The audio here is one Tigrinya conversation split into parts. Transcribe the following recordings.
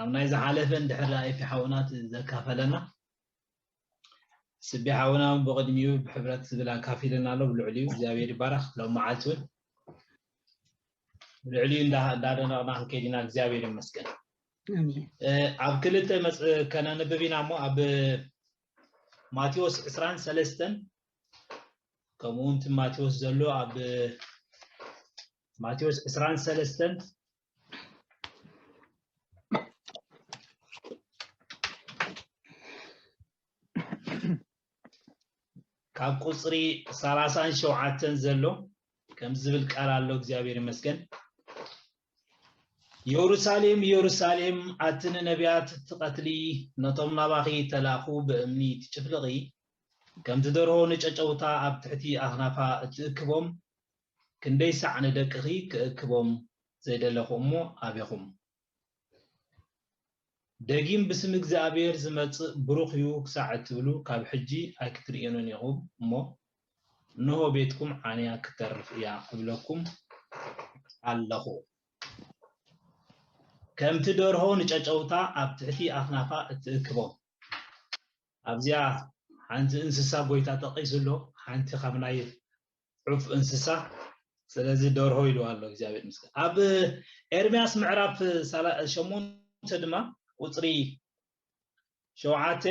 أمنا إذا حالفن دحرة في حاونات زكافلنا سبي حاونا بقدميو بحبرات زبلا كافيلنا له بالعليو زاوير بارخ لو معالتون بالعليو دارنا نحن كيدنا زاوير مسكن آمين. عب كلته كان نببينا مو عب ماتيوس إسران سلستن كمونت ماتيوس زلو عب ماتيوس إسران سلستن كاب قصري سلاسان شوعاتن زلو كم زبل قال الله እግዚአብሔር ይመስገን يورساليم اتن نبيات تقتلي نطم نباخي تلاخو بامني تشفلغي كم تدرو نጨጨውታ ኣብ ትሕቲ ኣኽናፋ እትክቦም ክንደይ ሳዕ ንደቅኺ ክእክቦም ዘይደለኹም ኣብኹም ደጊም ብስም እግዚአብሔር ዝመጽእ ብሩኽ እዩ ክሳዕ ትብሉ ካብ ሕጂ ኣይክትርእዩን ኢኹም እሞ ንሆ ቤትኩም ዓንያ ክተርፍ እያ እብለኩም ኣለኹ ከም ትደርሆ ንጨጨውታ ኣብ ትሕቲ ኣኽናፋ እትክቦም ኣብዚያ ሓንቲ እንስሳ ጎይታ ተቂሱሎ ሓንቲ ካብ ናይ ዑፍ እንስሳ ስለዚ ደርሆ ኢሉ ኣሎ እግዚአብሔር ምስጋና ኣብ ኤርምያስ ምዕራፍ 8 ድማ ቁጽሪ ሸውዓተ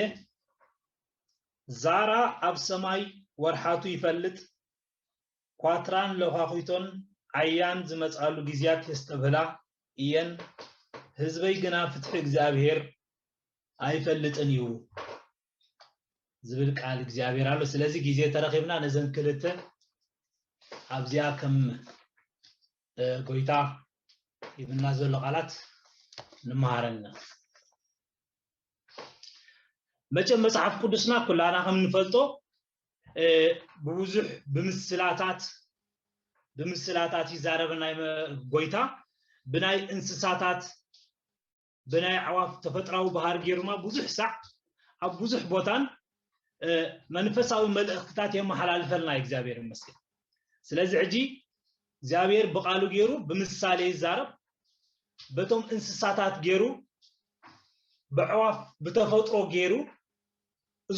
ዛራ ኣብ ሰማይ ወርሓቱ ይፈልጥ ኳትራን ለኻኺቶን አያን ዝመጻሉ ግዚያት የስተብላ እየን ህዝበይ ግና ፍትሕ እግዚአብሔር አይፈልጥን እዩ ዝብል ቃል እግዚአብሔር አለ ስለዚህ ጊዜ ተረኺብና ነዘን ክልተ ኣብዚያ ከም ጎይታ ይብና ዘሎ ቃላት ንማሃረና መቼም መጽሐፍ ቅዱስና ኩላና ከም ንፈልጦ بوزح بمثلاتات يزاربنا ጎይታ بناي انسساتات بناي عواف تفطراو بحر غيرما بوزح ساع اب بوزح بوتان منفساوي ملእክታት የመሐላልፈልና እግዚአብሔር ይመስገን ስለዚህ እጂ እግዚአብሔር በቃሉ ገይሩ በምሳሌ ይዛረብ በቶም እንስሳታት ገይሩ በዕዋፍ በተፈጥሮ ገይሩ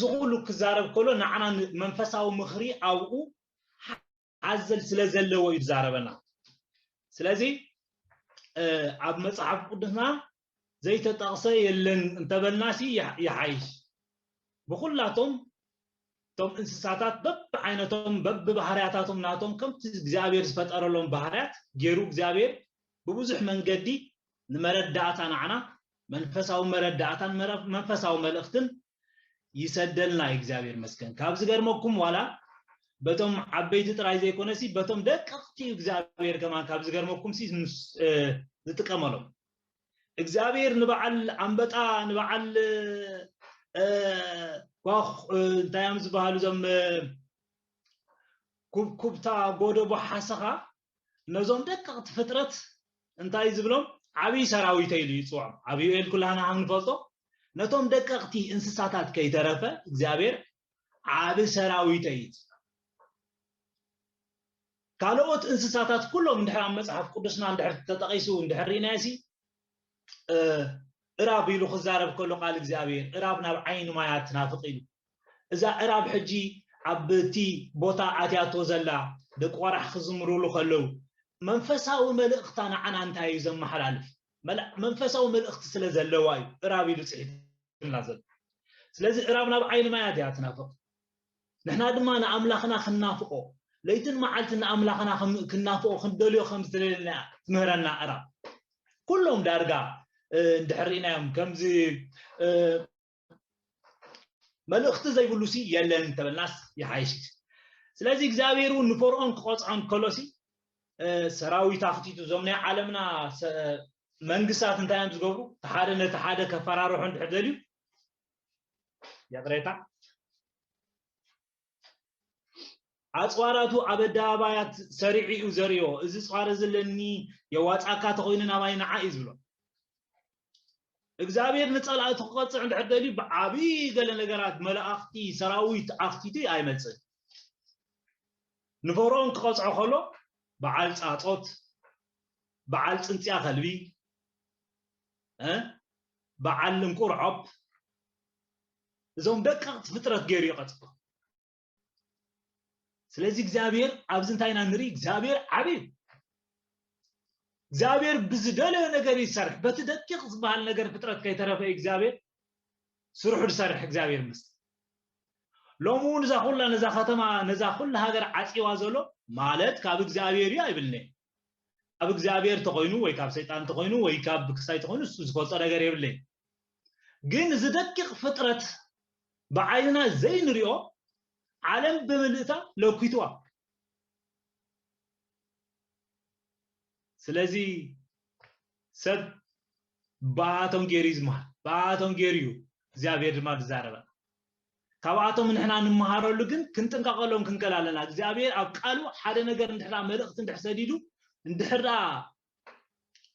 زغول كزارب كله نعنا منفساو مخري أو عزل سلزلوا يتزاربنا سلازي عب مصحف قدنا زي تتقصي يلن انتبلناسي يعيش بخلاتهم توم انسساتات بب عينتهم بب بحرياتاتهم ناتهم كم تزابير سفتر لهم بحريات جيرو زابير ببوزح من قدي نمردعتا نعنا منفساو مردعتا منفساو ملأختن يسدلنا እግዚአብሔር መስገን ካብዝ ገርመኩም ዋላ በቶም አበይት ጥራይ ዘይኮነሲ በቶም ደቅቅቲ እግዚአብሔር ከማን ካብዝ ገርመኩም ሲ ዝጥቀመሎ እግዚአብሔር ንበዓል አንበጣ ንበዓል ዋኽ ታያም ዝባሃሉ ዘም ኩብኩብታ ጎደቦ ሓሰኻ ነዞም ደቅቅቲ ፍጥረት እንታይ ዝብሎም ዓቢ ሰራዊት ኢሉ ይጽዋዕ ዓቢ ኤል ኩላና አንፈልጦ نتوم دققتي انسساتات كي ترفه እግዚአብሔር عاب سراويت ايت كالوت انسساتات كلهم اندحر مصحف قدسنا اندحر تتقيسو اندحريناسي اراب يلو خزارب كله قال እግዚአብሔር ارابنا بعين ما يتنافقيلو اذا اراب حجي عبتي بوتا اتياتو زلا دقورح خزمرولو خلو منفساو ملእክታና عنا انتاي زمحلالف منفساو ملእክት ስለዘለዋይ ራብ ይሉ ጽሒት እናዘል ስለዚህ ራብና بعين ما ያትናፈቅ نحنا ድማ ንኣምላኽና خنافቆ ለይትን መዓልትን ንኣምላኽና ክናፈቆ ክንደልዮ ከም ዝተለለና ትምህረና ራብ ኩሎም ዳርጋ እንድሕሪናዮም ከምዚ መልእክት ዘይብሉሲ የለን ተበልናስ ይሓይሽት ስለዚህ እግዚአብሔር ንፈርዖን ክቆጽዖን ከሎሲ ሰራዊት አኽቲቱ ዞምና ዓለምና መንግስታት እንታይም ዝገብሩ ተሓደ ነተሓደ ከፈራርሑ እንድሕደልዩ ያጥሬታ አጽዋራቱ አበዳባያት ሰሪዒኡ ዘሪዮ እዚ ጻረ ዘለኒ የዋጻካ ተኾይነና ባይና ዓይዝ ብሎ እግዚአብሔር ንጸላእቱ ክቆጽዕ እንድሕደልዩ ብዓቢ ገለ ነገራት መላእኽቲ ሰራዊት አኽቲቱ አይመጽእ ንፈርዖን ክቆጽዖ ከሎ በዓል ጻጾት በዓል ጽንጽያ ከልቢ بعلم قرعب زوم دقق فطرت غير يقصف سلازي እግዚአብሔር أبزنتاينا نري እግዚአብሔር عبيد እግዚአብሔር بزدله ነገር ይሰርሕ በትደቂቅ ዝባል ነገር ፍጥረት ከይተረፈ እግዚአብሔር ስሩሕ ይሰርሕ እግዚአብሔር ምስት ሎሙን ዛኹላ ነዛ ከተማ ነዛ ኩሉ ሃገር ዓፂዋ ዘሎ ማለት ካብ እግዚአብሔር ይብልኔ ኣብ እግዚአብሔር ተቆይኑ ወይ ካብ ሰይጣን ተቆይኑ ወይ ካብ ክሳይ ተቆይኑ እሱ ዝፈልጦ ነገር ይብልኔ ግን ዝደቂቅ ፍጥረት بعيننا زين ريو عالم بملئتا لو كيتوا سلازي سب باتون جيريزما باتون جيريو እግዚአብሔር ድማ ዝዛረባ ካብአቶም ንሕና ንመሃረሉ ግን ክንጥንቀቀሎም ክንከላለና እግዚአብሔር ኣብ ቃሉ ሓደ ነገር እንድሕራ መልእክት እንድሕሰዲዱ እንድሕራ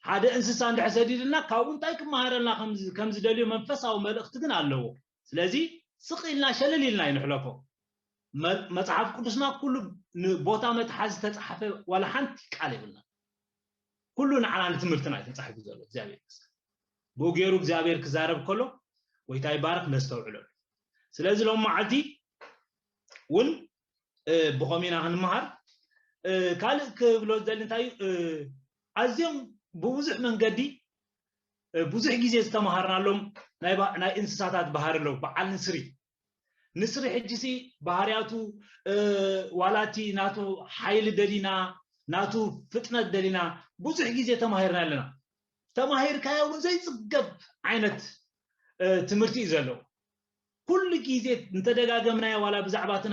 ሓደ እንስሳ እንድሕሰዲድና ካብኡ እንታይ ክመሃረልና ከም ዝደልዩ መንፈሳዊ መልእክት ግን ኣለዎ ስለዚህ سقيلنا شلليلنا ينحلفو مصحف قدسنا كل بوتا متحاز تصحفه ولا حنت قال يبلنا كلنا على تمرتنا تنصحف زلو እግዚአብሔር بوغيرو እግዚአብሔር كزارب كله ويتا يبارك نستوعلو ስለዚህ ሎም ማዓልቲ ውን بخومينا هنمهر قال كبلو زلنتاي ازيم بوزح منغدي ብዙሕ ጊዜ ዝተማሃርናሎም ናይ እንስሳታት ባህር ለው በዓል ንስሪ ሕጂሲ ባህሪያቱ ዋላቲ ናቱ ኃይል ደሊና ናቱ ፍጥነት ደሊና ብዙሕ ጊዜ ተማሂርና ኣለና ተማሂርካዮ ዘይጽገብ ዓይነት ትምህርቲ ዘሎ ኩሉ ጊዜ እንተደጋገምና ዋላ ብዛዕባት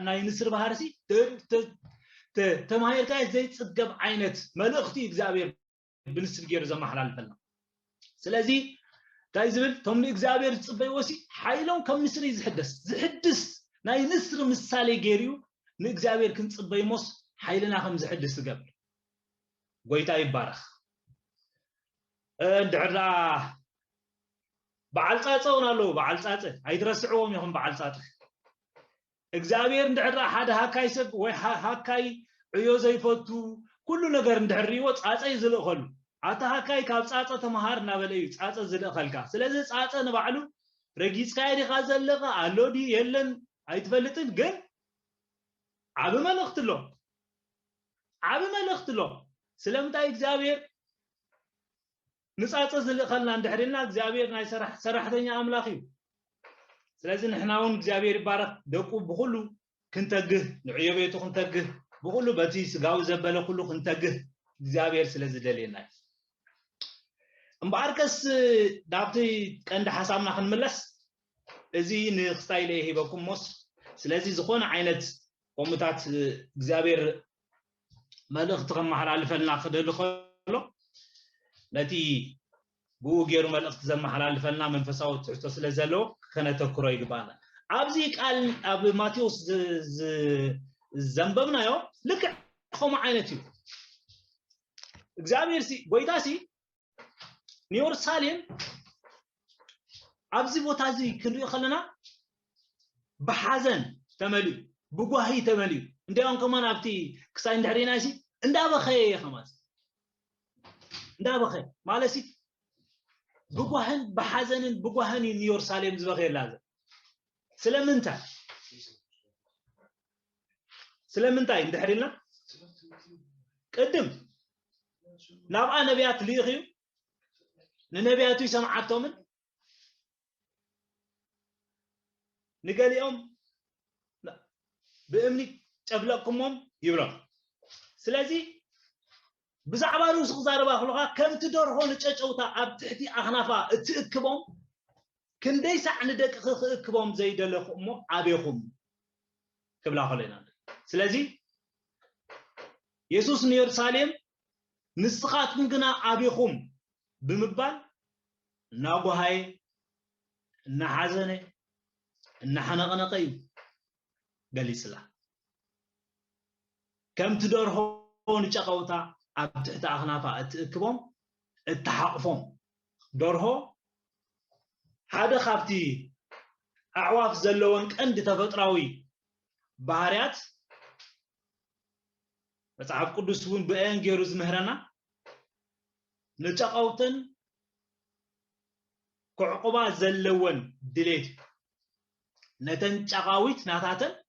ናይ ንስሪ ባህርሲ ተማሂርካዮ ዘይጽገብ ዓይነት መልእኽቲ እግዚአብሔር ብንስር ገይሩ ዘመሓላልፈልና ስለዚህ ታይዝብል ቶም እግዚአብሔር ጽበይወሲ ኃይሎም ከም ንስሪ ዝሕድስ ናይ ንስር ምሳሌ ገይሩ ንእግዚአብሔር ክንጽበይሞስ ኃይልና ከም ዝሕድስ ዝገብር ጎይታ ይባረኽ እንድዕራ በዓል ጻጸውን ኣሎ በዓል ጻጸ አይድረስዕዎም ይኹም በዓል ጻጸ እግዚአብሔር እንድዕራ ሓደ ሃካይ ሰብ ወይ ሃካይ ዕዮ ዘይፈቱ ኩሉ ነገር እንድሕሪዎ ጻጸ ይዝልኸሉ አታሃካይ ካብ ጻጸ ተማሃር ናበለዩ ጻጸ ዝለኸልካ ስለዚህ ጻጸ ንባዕሉ ረጊጽካ ይዲኻ ዘለኻ አሎዲ የለን አይትፈልጥን ግን ዓብ መልእኽት ሎ ስለምንታይ እግዚአብሔር ንጻጸ ዝለኸልና እንድሕሪና እግዚአብሔር ናይ ሰራሕተኛ አምላኽ እዩ ስለዚህ ንሕናውን እግዚአብሔር ይባረክ ደቁ ብኩሉ ክንተግህ ንዕዮቤቱ ክንተግህ ብኩሉ በቲ ስጋው ዘበለ ኩሉ ክንተግህ እግዚአብሔር ስለዝደልየና እምባርከስ ዳብቲ ቀንድ ሐሳብና ክንመለስ እዚ ንክስታይ ለይ ሂበኩም ሞስ ስለዚህ ዝኾነ ዓይነት ቆምታት እግዚአብሔር መልእኽት ከመሓላልፈልና ክደልኸሎ ነቲ ብኡ ገይሩ መልእኽት ዘመሓላልፈልና መንፈሳዊ ትሕቶ ስለዘሎ ከነተክሮ ይግባና ኣብዚ ቃል ኣብ ማቴዎስ ዘንበብናዮ ልክ ኸም ዓይነት እዩ እግዚአብሔር ጎይታሲ ኒውርሳሌም ኣብዚ ቦታ እዚ ክንሪኦ ከለና በሐዘን ተመልዩ ብጓሂ ተመልዩ እንዲያውም ከማን ኣብቲ ክሳይ እንድሕሪናሲ እንዳበኸየ ይኸማስ እንዳበኸየ ማለሲ ብጓህን በሐዘንን ብጓህን ኒውርሳሌም ዝበኸየላዘ ስለምንታይ እንድሕሪልና ቅድም ናብኣ ነቢያት ልይኽዩ ንነቢያቱ ይሰምዓቶምን ንገሊኦም ብእምኒ ጨፍለቅኩሞም ይብሎም ስለዚህ ብዛዕባ ርእሱ ክዛረባ ክለኻ ከምቲ ደርሆ ንጨጨውታ ኣብ ትሕቲ ኣኽናፋ እትእክቦም ክንደይ ሳዕ ንደቂ ክእክቦም ዘይደለኹ እሞ ኣቤኹም ክብላ ከለና ስለዚህ ኢየሱስ ንኢየሩሳሌም ንስኻትኩም ግና ኣቤኹም ብምባል እናጓሃየ እናሓዘነ እናሓነቐነቀ እዩ ገሊጽላ ከምቲ ደርሆ ንጨቀውታ ኣብ ትሕቲ ኣኽናፋ እትእክቦም እተሓቕፎም ደርሆ ሓደ ካብቲ ኣዕዋፍ ዘለወን ቀንዲ ተፈጥራዊ ባህርያት መጽሐፍ ቅዱስ እውን ብአን ገይሩ ዝምህረና ንጨቀውትን كعقبة زلون دليت نتن شقاويت ناتاتن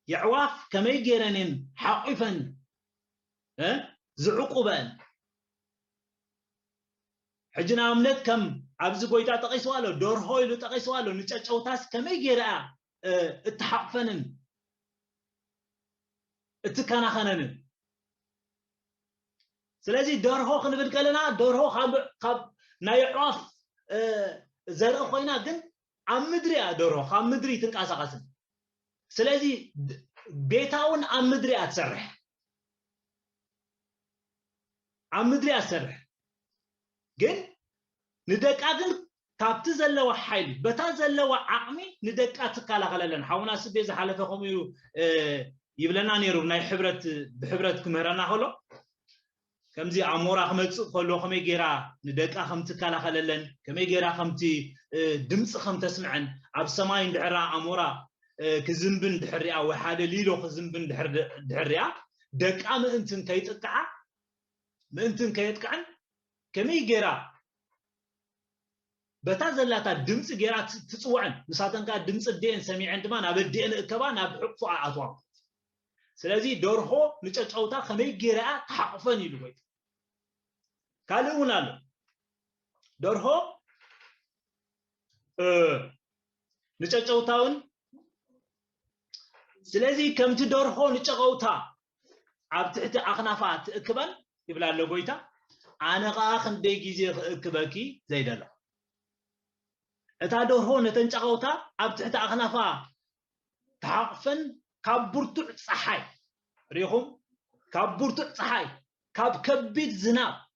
يعواف كما يجيرنين حقفا زعقوبان حجنا أمنت كم عبز قويتا تقيسوالو دور هويلو تقيسوالو نتشاوتاس كما يجيرا اتحقفنن اتكانا خاننن سلازي دور هو خنبل كلنا دور هو خاب نايعواف زرق خوينا كن عم مدري دور هو خاب مدري تنقاسقاسن سلازي بيتاون عم مدري اتسرح عم مدري اتسرح ግን ندقا ግን ካብቲ ዘለዎ ሓይል በታ ዘለዎ ዓቕሚ ንደቃ ትካላኸለለን ሓውና ስቤ ዝሓለፈኹም እዩ ይብለና ነይሩ ናይ ሕብረት ብሕብረት ክምህረና ኸሎ ከምዚ ኣሞራ ክመጽእ ከሎ ከመይ ጌራ ንደቃ ከም ትካላኸለለን ከመይ ጌራ ከምቲ ድምጽ ከም ተስምዐን ኣብ ሰማይ እንድሕራ ኣሞራ ክዝምብን ድሕሪያ ወይ ሓደ ሊሎ ክዝምብን ድሕሪያ ደቃ ምእንትን ከይጥቃዓ ምእንትን ከይጥቃዕን كمي جرا بتازلاتا دمص جرا تصوعن مساتنكا دمص دين سميع عندما نابدين اكبا نابحقوا عطوا سلازي دورهو نچچوتا كمي جرا تحقفن يلوي قالونا دورهو نچچوتاون سلازي كمت دورهو نچغوتا اب تحت اخنافات اكبن يبلا لغويتا أنا قاخن ديجي كباكي زي دلا. أتادور هون تنشقوتا أبتحت أخنافا تعقفن كابورتو صحاي ريهم كابورتو صحاي كاب كبيت زناب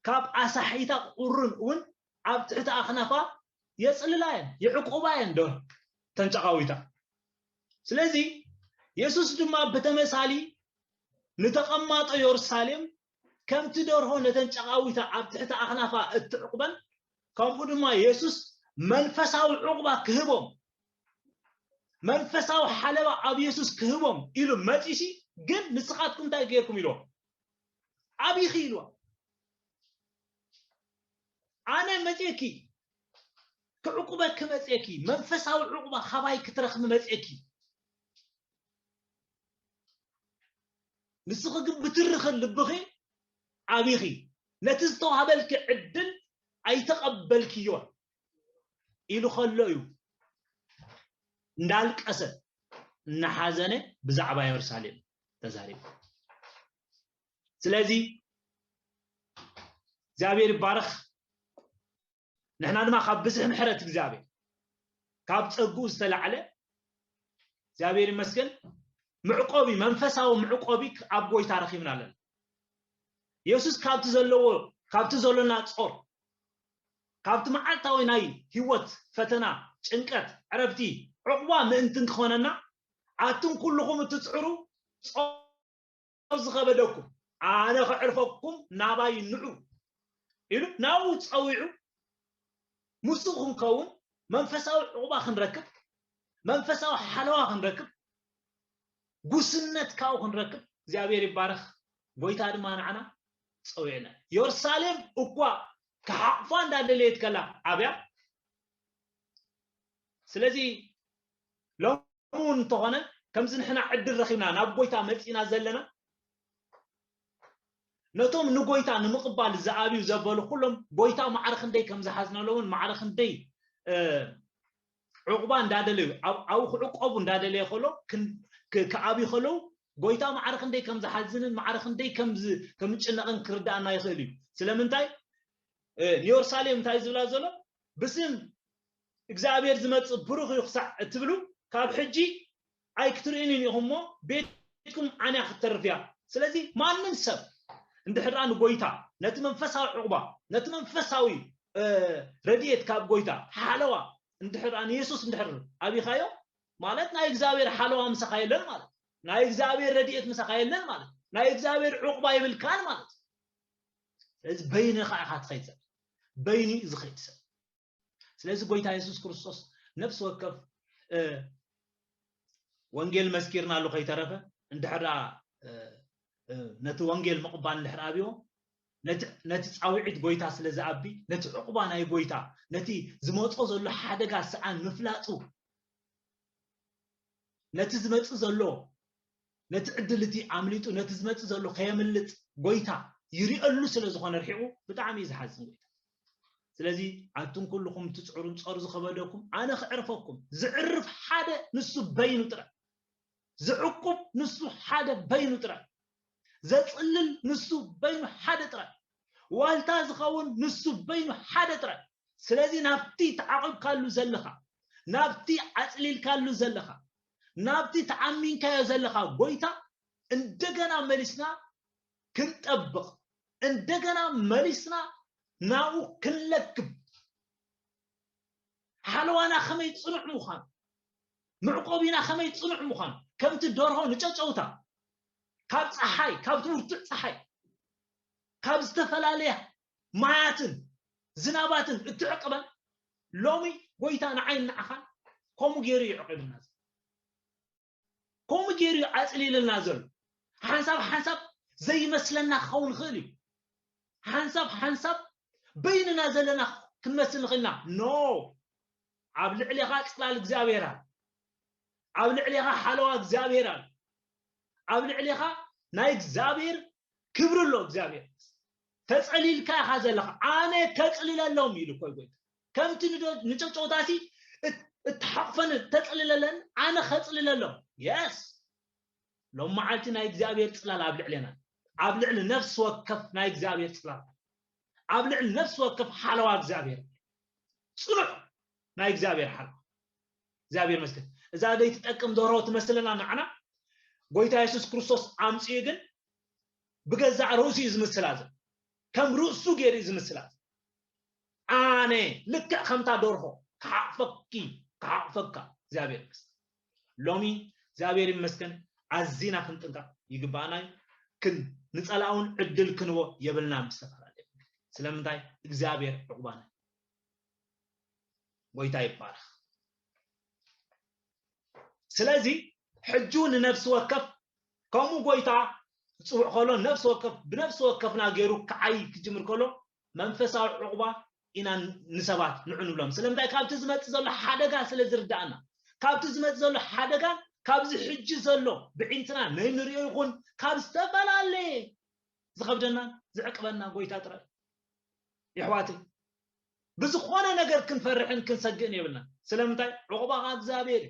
كاب أصحيتا قرن ون أبتحت أخنافا يسأل لاين يعقوباين دور تنشقويتا. سلازي يسوس دما بتمثالي نتقمط يورسالم كم تدور هون تنشقاويتا عب تحت أخنافا التعقبا كم قدما يسوس منفساو العقبة كهبهم منفساو حلوة عب يسوس كهبهم إلو ماتيشي قد نسخاتكم تاقيكم إلو عبي خيلوا أنا ماتيكي كعقبة كماتيكي منفساو العقبة خباي كترخ ماتيكي نسخاتكم بترخ اللبخي عبيخي نتزتو هبلك عدل أي تقبلك يوه إلو خلويو ندالك أسد نحازنة بزعبا يرسالين تزاريب سلازي زابير بارخ نحن ما خبزه محرة زابير كاب تقوز تلعله زابير مسكن معقوبي منفسه ومعقوبي أبوي تاريخي من علن يسوس كابت زلونا تصور كابت معلتاوي ناي هيوت فتنا ጭንቀት عرفتي عقبة من تنخوننا عاتم كلكم تتصعروا زغبدكم أنا أعرفكم ناباي نعو إلو ناو تصويعوا مسوخم كون منفساو عقبة خنركب منفساو حلوة خنركب قسنت كاو خنركب زيابير يبارخ بويتا ما نعنا صوينا يرسالم أقوى كحفان دليت كلا أبيا سلزي لو مون طغنا كم زنحنا عد الرخينا نبويتا متينا زلنا نتوم نبويتا نمقبال الزعابي وزبالو كلهم بويتا معرخ ندي كم زحزنا لون معرخ ندي عقبان دادلي أو عقبون دادلي خلو كأبي خلو بويتا معرخ ندي كم زحزنن معرخ ندي كم تشنقن كردانا يخلي سلامنتاي يورسالم تاي زبلا زلو بسم እግዚአብሔር ዝመጽ ብሩኽ ይخصع እትብሉ ካብ ሕጂ ኣይክትርኢኒን ኢኹሞ ቤትኩም ኣንያ ክትተርፍያ ስለዚ ማንም ሰብ እንድሕራ ንጎይታ ነቲ መንፈሳዊ ዕቁባ ነቲ መንፈሳዊ ረድኤት ካብ ጎይታ ሓለዋ እንድሕራ ንኢየሱስ እንድሕር ኣቢኻዮ ማለት ናይ እግዚአብሔር ሓለዋ ምሳኻየለን ማለት ናይ እግዚአብሔር ረድኤት ምሳኻየለን ማለት ናይ እግዚአብሔር ዕቁባ ይብልካን ማለት ስለዚ በይኒ ኻኢኻ ትኸይድ ሰብ በይኒ ዝኸይድ ሰብ ስለዚህ ጎይታ ኢየሱስ ክርስቶስ ነፍስ ወከፍ ወንጌል መስኪርና ሉ ከይተረፈ እንድሕራ ነቲ ወንጌል መቅባል እንድሕራ ቢዮ ነቲ ጻውዒት ጎይታ ስለ ዝኣቢ ነቲ ዕቁባ ናይ ጎይታ ነቲ ዝመጾ ዘሎ ሓደጋ ሰዓን ምፍላጡ ነቲ ዝመጽእ ዘሎ ነቲ ዕድልቲ ኣምሊጡ ነቲ ዝመጽእ ዘሎ ከየምልጥ ጎይታ ይሪአሉ ስለ ዝኾነ ርሒቑ ብጣዕሚ ዝሓዝን ጎይታ ስለዚ ኣንቱም ኩልኩም ትጽዕሩን ጾር ዝኸበደኩም ኣነ ክዕርፈኩም ዝዕርፍ ሓደ ንሱ በይኑ ጥራይ ዝዕቁብ ንሱ ሓደ በይኑ ጥራይ ዘጽልል ንሱ በይኑ ሓደ ጥራይ ዋልታ ዝኸውን ንሱ በይኑ ሓደ ጥራይ ስለዚ ናብቲ ተዓቂብካሉ ዘለኻ ናብቲ ኣጽሊልካሉ ዘለኻ ናብቲ ተዓሚንካዮ ዘለኻ ጎይታ እንደገና መሊስና ክንጠብቕ እንደገና መሊስና ናኡ ክንለክብ ሓለዋና ከመይ ጽኑዕ ምዃን ምዕቆቢና ከመይ ጽኑዕ ምዃን ከምቲ ደርሆ ንጨጨውታ ካብ ፀሓይ ካብ ትውርትዕ ፀሓይ ካብ ዝተፈላለዩ ማያትን ዝናባትን እትዕቅበን ሎሚ ጎይታ ንዓይን ንዓኻ ከምኡ ገይሩ ይዕቅብና ከምኡ ገይሩ ኣጽሊልና ዘሎ ሓንሳብ ዘይመስለና ክኸውን ይኽእል እዩ ሓንሳብ በይንና ዘለና ክንመስል ንኽእልና ኖ ኣብ ልዕሊኻ ጽላል እግዚአብሔር ኣብ ልዕሊኻ ሓለዋ እግዚአብሔር ኣብ ልዕሊኻ ናይ እግዚአብሔር ክብር ኣሎ እግዚአብሔር ተጸሊልካ ኢኻ ዘለኻ ኣነ ከጽልለሎም ኢሉ ኮይ ጎይታ ከምቲ ንጨጨውታሲ እትሓቅፈን ተጸልለለን ኣነ ከጽልለሎም የስ ሎም መዓልቲ ናይ እግዚአብሔር ጽላል ኣብ ልዕሊና ኣብ ልዕሊ ነፍስ ወከፍ ናይ እግዚአብሔር ጽላል ኣብ ልዕሊ ነፍስ ወከፍ ሓለዋ እግዚአብሔር ጽኑዕ ናይ እግዚአብሔር ሓለዋ እግዚአብሔር መስገን እዛ ደይ ትጠቅም ደርሆ ትመስለና ንዓና ጎይታ ኢየሱስ ክርስቶስ ኣምጽኡ ግን ብገዛዕ ርእሱ ዝምስላ ከም ርእሱ ገይሩ ዝምስላ ኣነ ልክዕ ከምታ ደርሆ ከዓቅፈካ እግዚአብሔር መስገን ሎሚ እግዚአብሔር ይመስገን ኣዚና ክንጥንቀቅ ይግባአና ንጸላውን ዕድል ክንቦ የብልና ምስተፈላለየ ስለምንታይ እግዚአብሔር ዕቁባና ጎይታ ይባረክ ስለዚ ሕጁን ነፍስ ወከፍ ከምኡ ጎይታ ጽውዕ ከሎ ነፍስ ወከፍ ብነፍስ ወከፍና ገይሩ ከዓይ ክጅምር ከሎ መንፈሳዊ ዕቁባ ኢና ንሰባት ንዕንብሎም ስለምንታይ ካብቲ ዝመጽእ ዘሎ ሓደጋ ስለ ዝርዳእና ካብቲ ዝመጽእ ዘሎ ሓደጋ ካብዚ ሕጂ ዘሎ ብዒንትና ናይ ንሪኦ ይኹን ካብ ዝተፈላለየ ዝኸብደና ዝዕቅበና ጎይታ ጥራይ ይሕዋትይ ብዝኾነ ነገር ክንፈርሕን ክንሰግእን የብልና ስለምንታይ ዕቁባኻ እግዚአብሔር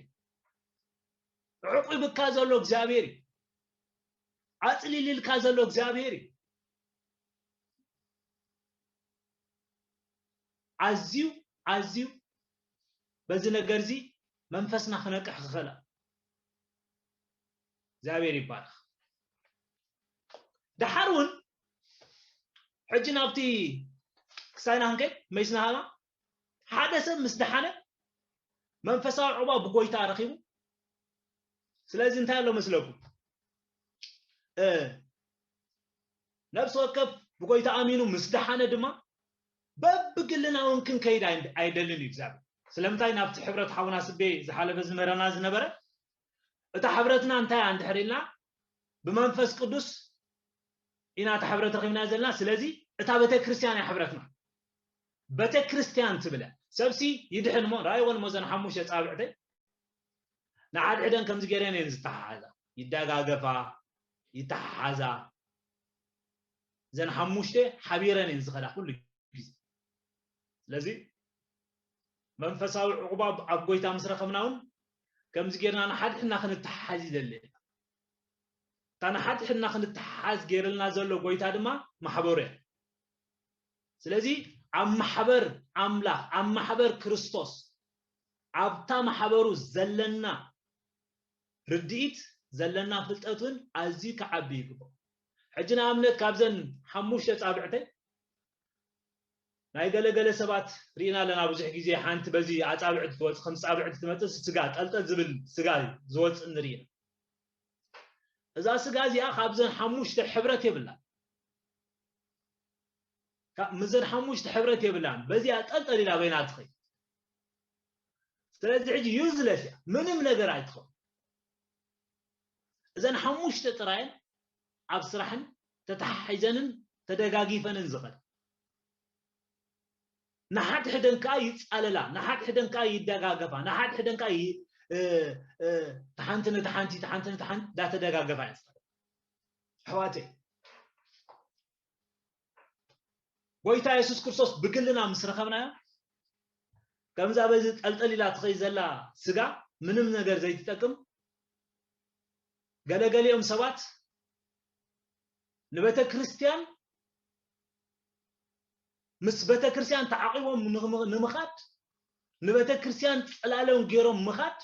ዕቁብካ ዘሎ እግዚአብሔር ኣጽሊልልካ ዘሎ እግዚአብሔር ኣዝዩ በዚ ነገር እዚ መንፈስና ክነቅሕ ክኸላ እግዚአብሔር ይባረክ دحرون حجنا بتي كساينا هنكي ميسنا هلا حدث مستحنة منفسا عبا بقويتا رخيبو سلازي انتهى له مسلكو نفس وكف بقويتا امينو مستحنة دما ببقلنا ونكن كيد ايدلني بزاب سلامتاي نابت حبرت حونا سبي زحالة بزمرنا زنبرة اتا حبرتنا انتهى عند حريلنا بمنفس قدس إنا تحبرت رخيمنا زلنا سلازي اتا بتا كريستيان حبرتنا بتا كريستيان تبلا سبسي يدحن مو راي وان موزن حموش يتصابعتي نعاد عدن كم زجرين ينزتحازا يداغاغفا يتحازا زن حموشته حبيرن ينزخلا كل جزء لذي منفساوي عقباب عقويتا مسرخمناون كم زجرنا نحد حنا خنتحازي دلي تانا حد حنا خنتحاز غيرلنا زلو غويتا دما محبوره سلازي عم محبر املاح عم محبر كريستوس عبتا محبرو زلنا رديت زلنا فلطتون ازي كعبي يغبو حجنا امنت كابزن حموش تصابعتي ناي غلغله سبات رينا لنا بزح غزي حانت بزي اصابعت فوت خمس صابعت تمطس سغا طلطل زبل سغا زوص نرينا اذا سغا زي خابزن حموش حبرت يبلا مزن حموش حبرت يبلان بزي طلطل الى بينات خي ስለዚህ ሕጂ ዩዝለስ ምንም ነገር አይተኸው እዘን ሓሙሽተ ጥራይን ኣብ ስራሕን ተተሓሒዘንን تدغاغيفن انزقل نحد حدن كاي يصاللا نحد حدن كاي يدغاغفا نحد حدن كاي تحنت دا تدغاغفا يصال حواتي ويتا يسوس كريستوس بكلنا مسرخبنا كمزا بزي طلطليلا تخي زلا سغا منم ነገር ዘይትጠቅም ገለገሌም ሰባት ለቤተ ክርስቲያን ምስ ቤተ ክርስቲያን ተዓቂቦም ንምኻድ ለቤተ ክርስቲያን ጽላለውን ገይሮም ምኻድ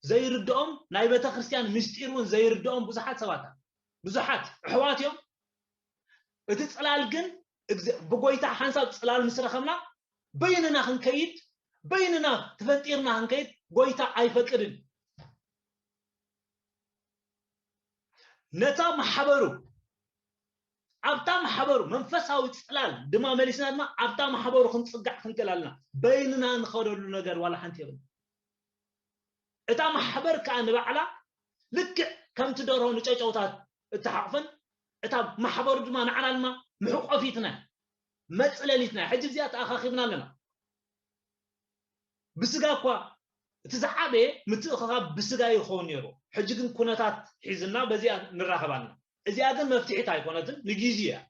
ዘይርድኦም ናይ ቤተ ክርስቲያን ምስጢሩን ዘይርድኦም ብዙሓት ሰባት ብዙሓት ኣሕዋትዮም እቲ ጽላል ግን ብጎይታ ሓንሳብ ጽላል ምስረኸምና በይንና ክንከይድ በይንና ተፈንጢርና ክንከይድ ጎይታ አይፈቅድን ነታ ማሕበሩ አብታ ማሕበሩ መንፈሳዊ ጽላል ድማ መሊስና ድማ አብታ ማሕበሩ ክንጽጋዕ ክንከላልና በይንና ንኸደሉ ነገር ዋላ ሓንቲ ይብል እታ ማሕበር ካን ባዕላ ልክ ከምቲ ደርሆ ንጨጨውታት እተሓቅፈን እታ ማሕበሩ ድማ ንዓና ድማ ምሕቆፊትና መጽለሊትና ሕጂ እዚኣ ተኣኻኺብና ኣለና بسقاكوا تزعبه متخاب بسقا يخون يرو حجكن كونتات حزنا بزي نراقبنا ازي ادن مفتحي تاي كونتن نجيزيا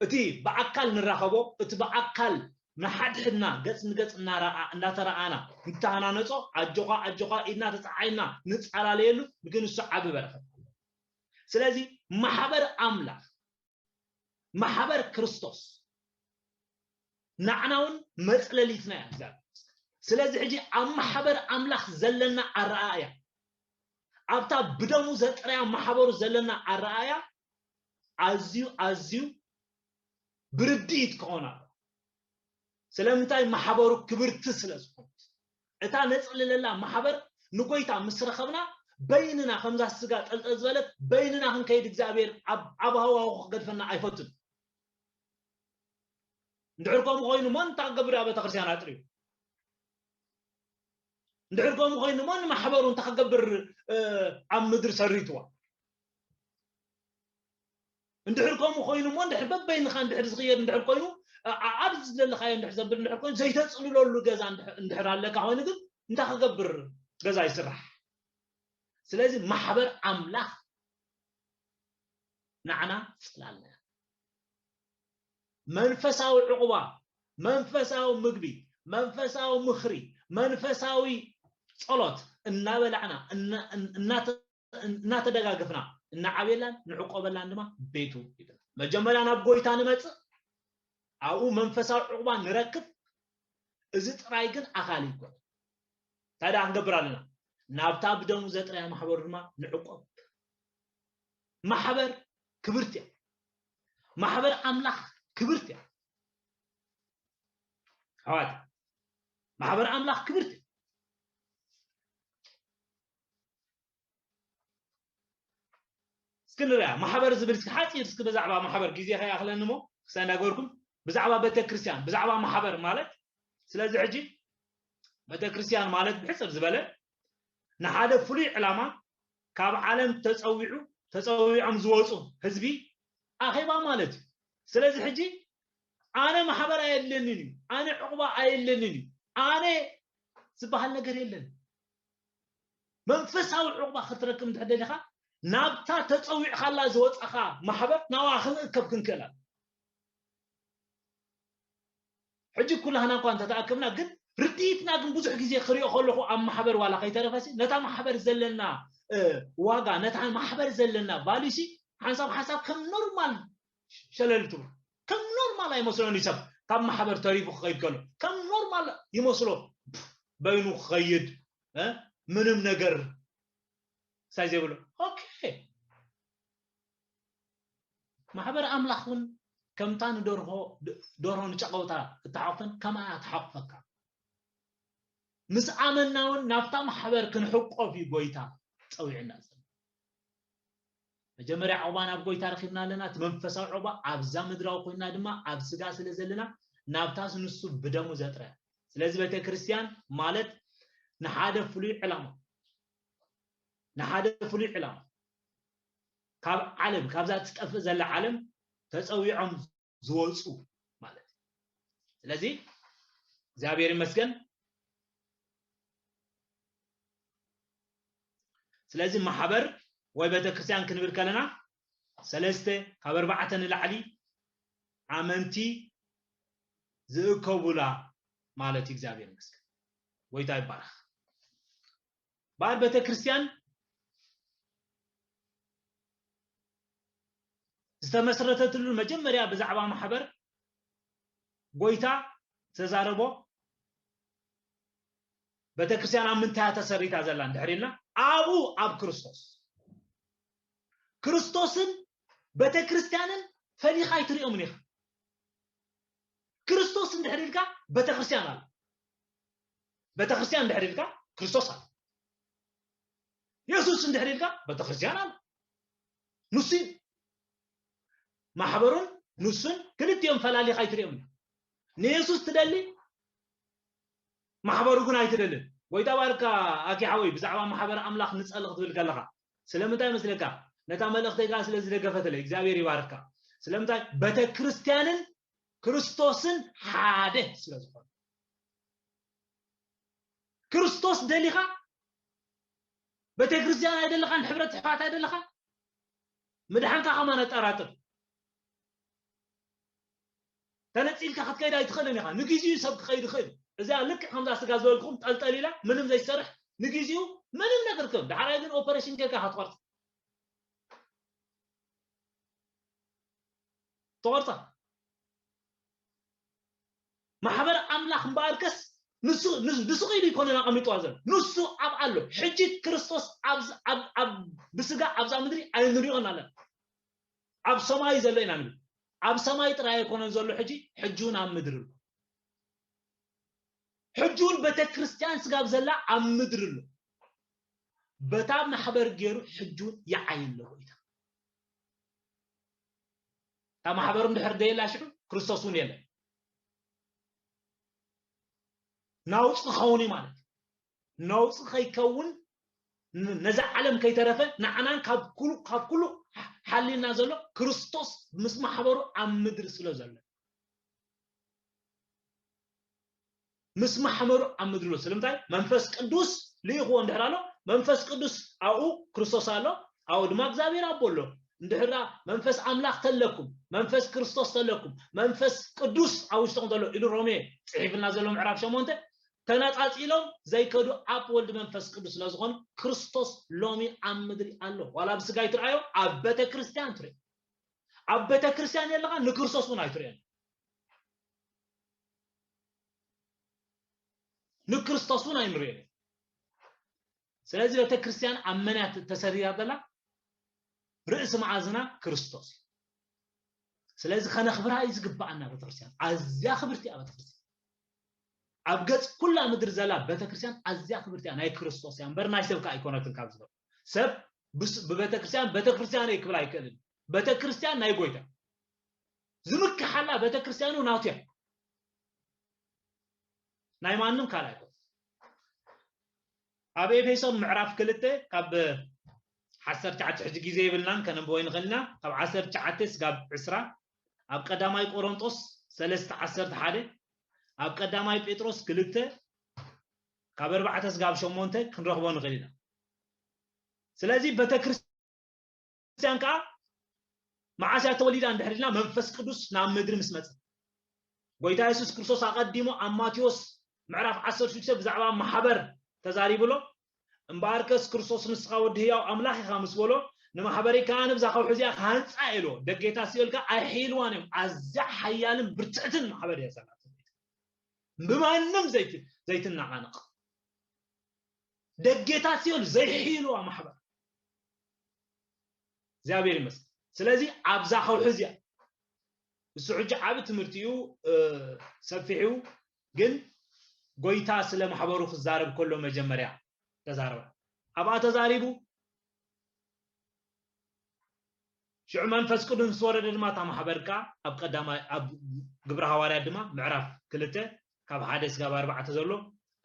اتي باكل نراقبو اتي باكل نحدحنا قص نقص ناتراانا نتانا نصو اجوقا ايدنا تصعينا نصالاليلو بكن الصعب بركه سلازي محبر املاح محبر كريستوس نعناون مصلليتنا يا سلازي حجي ام حبر املاح زلنا الرآية ابتا بدمو زطريا محبر زلنا الرآية ازيو برديت كونا سلامتاي محبرو كبرت سلازكم اتا نصلللا محبر نكويتا مسرخبنا بيننا خمسة سقات الازبلت بيننا هنكيد اغزابير ابهوا قدفنا ايفتن ندعركم غينو من تقبر ابا تخرسيان اطريو ندعركم غينو من محبرون تقبر ام مدر سريتوا ندعركم غينو من دحبب بين خان دحر صغير ندعر كوينو عبز للخاين دحر زبر ندعر كوين زي تصلوا له غزا ندحر لك هون ግን انت تقبر غزا يسرح ስለዚህ محبر املاح نعنا صلالنا منفساوي عقوبة منفساوي مغبي منفساوي مخري منفساوي صلوت እናበላዕና እናተደጋገፍና እናዓቤላን ንዕቆበላን ድማ ቤቱ ይደል መጀመሪያ ናብ ጎይታ ንመጽ አው መንፈሳዊ ዕቁባ ንረክብ እዚ ጥራይ ግን አካል ይኮን ታዲያ አንገብራልና ናብታ ብደሙ ዘጥራያ ማህበር ድማ ንዕቆብ ማህበር ክብርት ማህበር አምላክ كبرت يا حوات محبر أملاك كبرت سكنرا محبر زبرت حاتي يرسك بزعبا محبر جزية هيا أخلان نمو سأنا أقولكم بزعبا بيت كريستيان بزعبا محبر مالك سلازي عجي بيت كريستيان مالك بحسب زبالة نحادة فلي علامة كاب عالم تسويعو مزوصو حزبي أخيبا مالك سلازي حجي انا محبر ايلنني انا عقبه ايلنني انا سبحان ነገር የለን መንፈሳዊ عقبه ክትረክም ትሕደልኻ ናብታ ተጸዊዕኻላ ዝወጻኻ ማሕበር ናዋኽን ከብክንከላ ሕጂ ኩላህና እንኳን ተተኣከብና ግን ርዲትና ግን ብዙሕ ግዜ ክሪኦ ከለኹ ኣብ ማሕበር ዋላ ከይተረፈሲ ነታ ማሕበር ዘለና ዋጋ ነታ ማሕበር ዘለና ቫልዩሲ ሓንሳብ ከም ኖርማል شللتو كم نورمال يمسلون يسب كم محبر تاريخ خيد كله كم نورمال يمسلو بينو خيد منم نجر سايزي يقولوا اوكي محبر املاخون كم تان دورهو نچقوتا تعرفن كما تحقق مس امناون نافتا محبر كنحقو في غويتا صويعنا مجمريا عقبان اب ጎይታ ረኺብና ኣለና ተመንፈሳዊ ዕቁባ ኣብዛ ምድራው ኮይና ድማ ኣብ ስጋ ስለዘለና ናብታስ ንሱ ብደሙ ዘጥረ ስለዚህ ቤተ ክርስቲያን ማለት ንሓደ ፍሉይ ዕላማ ካብ ዓለም ካብዛ ትጠፍእ ዘላ ዓለም ተፀዊዖም ዝወፁ ማለት ስለዚ እግዚአብሔር ይመስገን ስለዚ ማሕበር ወይ ቤተክርስቲያን ክንብል ከለና ሰለስተ ካብ ኣርባዕተ ንላዕሊ ኣመንቲ ዝእከቡላ ማለት እግዚአብሔር ይመስገን ወይታ ይባረክ ባል ቤተክርስቲያን ዝተመስረተትሉ መጀመሪያ ብዛዕባ ማሕበር ጎይታ ተዛረቦ ቤተክርስቲያን ኣምንታ ተሰሪታ ዘላ እንድሕሪልና አቡ አብ ክርስቶስን ቤተክርስቲያንን ፈሊኻ ይትሪኦም ነህ ክርስቶስ እንድሕሪልካ ቤተክርስቲያን አለ ቤተክርስቲያን እንድሕሪልካ ክርስቶስ አለ ኢየሱስ እንድሕሪልካ ቤተክርስቲያን አለ ንሱ ማሕበሩን ንሱን ክልቲኦም ፈላሊኻ ይትሪኦም ንኢየሱስ ትደሊ ማሕበሩ ግን ኣይትደልን ወይታ ባርካ አኪ ሓወይ ብዛዕባ ማሕበር አምላኽ ንጸልቕ ትብል ከለኻ ስለምንታይ መስለካ ነታ መልእኽተይካ ስለዚ ደገፈተለ እግዚአብሔር ይባርካ ስለምንታይ ቤተክርስቲያንን ክርስቶስን ሓደ ስለዝኾነ ክርስቶስ ደሊኻ ቤተክርስቲያን ኣይደለኻን ሕብረት ሕፋት ኣይደለኻ ምድሓንካ ከማነ ጠራጥር ተነፂልካ ክትከይድ ኣይትኽእልን ኢኻ ንግዚኡ ሰብ ክኸይድ ይኽእል እዛ ልክ ከምዛ ስጋ ዝበልኩም ጠልጠሊላ ምንም ዘይሰርሕ ንግዚኡ ምንም ነገር ከም ዳሕራይ ግን ኦፐሬሽን ጌርካ ክትቆርፅ ተቆርፃ ማሕበር አምላኽ እምበኣርከስ ንሱ ኸይዱ ይኮነና ቀሚጡ ዘሎ ንሱ ኣብ ኣሎ ሕጂ ክርስቶስ ኣብ ብስጋ ኣብዛ ምድሪ ኣይንሪኦን ኣለና ኣብ ሰማይ ዘሎ ኢና ንብል ኣብ ሰማይ ጥራይ ኣይኮነን ዘሎ ሕጂውን ኣብ ምድሪ ሕጂውን ቤተክርስቲያን ስጋብ ዘላ ኣብ ምድሪ ኣሎ በታ ማሕበር ገይሩ ሕጂውን ይዓይሎ ኢታ ታ ማሕበር እንድሕር ደየላ ሽዑ ክርስቶስ እውን የለን ናውፅ ኸውን ማለት ናውፅ ከይከውን ነዛ ዓለም ከይተረፈ ንዓናን ካብ ኩሉ ሓሊልና ዘሎ ክርስቶስ ምስ ማሕበሩ ኣብ ምድሪ ስለ ዘሎ ምስ ማሕበሩ ኣብ ምድሪ ስለምንታይ መንፈስ ቅዱስ ልይኽዎ እንድሕር ኣሎ መንፈስ ቅዱስ ኣብኡ ክርስቶስ ኣሎ ኣብኡ ድማ እግዚአብሔር ኣቦ ኣሎ እንድሕራ መንፈስ አምላኽ ተለኩም መንፈስ ክርስቶስ ተለኩም መንፈስ ቅዱስ ኣብ ውሽጥኩም ዘሎ ኢሉ ሮሜ ጽሒፍና ዘሎ ምዕራፍ 8 ተነጻጺሎም ዘይከዱ ኣብ ወልድ መንፈስ ቅዱስ ስለዝኾኑ ክርስቶስ ሎሚ ኣብ ምድሪ ኣሎ ዋላ ብስጋ ይትርአዮ ኣብ ቤተክርስቲያን ትርኢ ኣብ ቤተክርስቲያን የለኻ ንክርስቶስ እውን ኣይትርአን ንክርስቶስ እውን ኣይንርአን ስለዚ ቤተክርስቲያን ኣብ መን ተሰሪታ ዘላ ርእስ መዓዝና ክርስቶስ ስለዚ ከነኽብራ እዩ ዝግባአና ቤተክርስቲያን ኣዝያ ክብርቲ እያ ቤተክርስቲያን ኣብ ገጽ ኩላ ምድሪ ዘላ ቤተክርስቲያን ኣዝያ ክብርቲ እያ ናይ ክርስቶስ እያ እምበር ናይ ሰብካ ኣይኮነትን ካብ ዝብሎ ሰብ ቤተክርስቲያን እየ ክብል ኣይክእልን ቤተክርስቲያን ናይ ጎይታ ዝምክሓላ ቤተክርስቲያኑ ናቱ እያ ናይ ማንም ካልእ ኣይኮን ኣብ ኤፌሶን ምዕራፍ 2 ካብ 19 ሕጂ ግዜ ይብልናን ከነንብቦ ንኽእልና ካብ 19 እስካብ 20 ኣብ ቀዳማይ ቆሮንጦስ 3:11 ኣብ ቀዳማይ ጴጥሮስ 2 ካብ 4 እስካብ 8 ክንረኽቦ ንኽእል ኢና ስለዚ ቤተክርስቲያን ከዓ መዓስያ ተወሊዳ እንድሕርልና መንፈስ ቅዱስ ናብ ምድሪ ምስ መጽ ጎይታ ኢየሱስ ክርስቶስ ኣቀዲሙ ኣብ ማቴዎስ ምዕራፍ 16 ብዛዕባ ማሕበር ተዛሪብሎ እምበኣርከስ ክርስቶስ ንስኻ ወዲ ህያው ኣምላኽ ኢኻ ምስ በሎ ንማሕበረይ ከዓ ንብዛ ከውሒ እዚኣ ካንፃ ኢሎ ደጌታ ሲኦልካ ኣይሒልዋን እዮም ኣዝያ ሓያልን ብርትዕትን ማሕበር እያ ዘላ ብማንም ዘይትናዓነቕ ደጌታ ሲኦል ዘይሒልዋ ማሕበር እግዚአብሔር ይመስገን ስለዚ ኣብዛ ከውሒ እዚኣ እሱ ሕጂ ዓብ ትምህርቲኡ ሰፊሑ ግን ጎይታ ስለ ማሕበሩ ክዛረብ ከሎ መጀመርያ ተዛረበ ኣብኣ ተዛሪቡ ሽዑ መንፈስ ቅዱስ ወረደ ድማ ታ ማሕበርካ ኣብ ቀዳማይ ኣብ ግብረ ሐዋርያት ድማ ምዕራፍ 2 ካብ 1 እስካብ 4 ዘሎ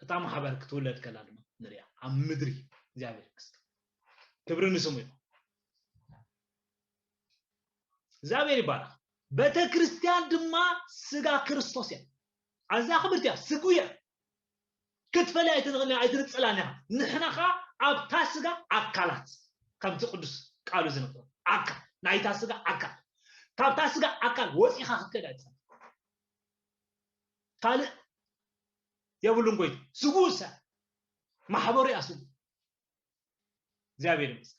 እታ ማሕበር ክትውለድ ከላ ድማ ንሪኣ ኣብ ምድሪ እግዚአብሔር ይመስገን ክብሪ ንስሙ እዩ እግዚአብሔር ይባረክ ቤተክርስቲያን ድማ ስጋ ክርስቶስ ያ አዛ خبرتያ ስጉያ ክትፈላይ አይትንጽላና ንሕናኻ ኣብታ ስጋ አካላት ከምቲ ቅዱስ ቃሉ ዝነብር አካል ናይታ ስጋ አካል ካብታ ስጋ አካል ወፂኻ ክትከዳጽ ካል የብሉን ቆይ ስጉሳ ማህበሩ ያሱ እግዚአብሔር ይመስገን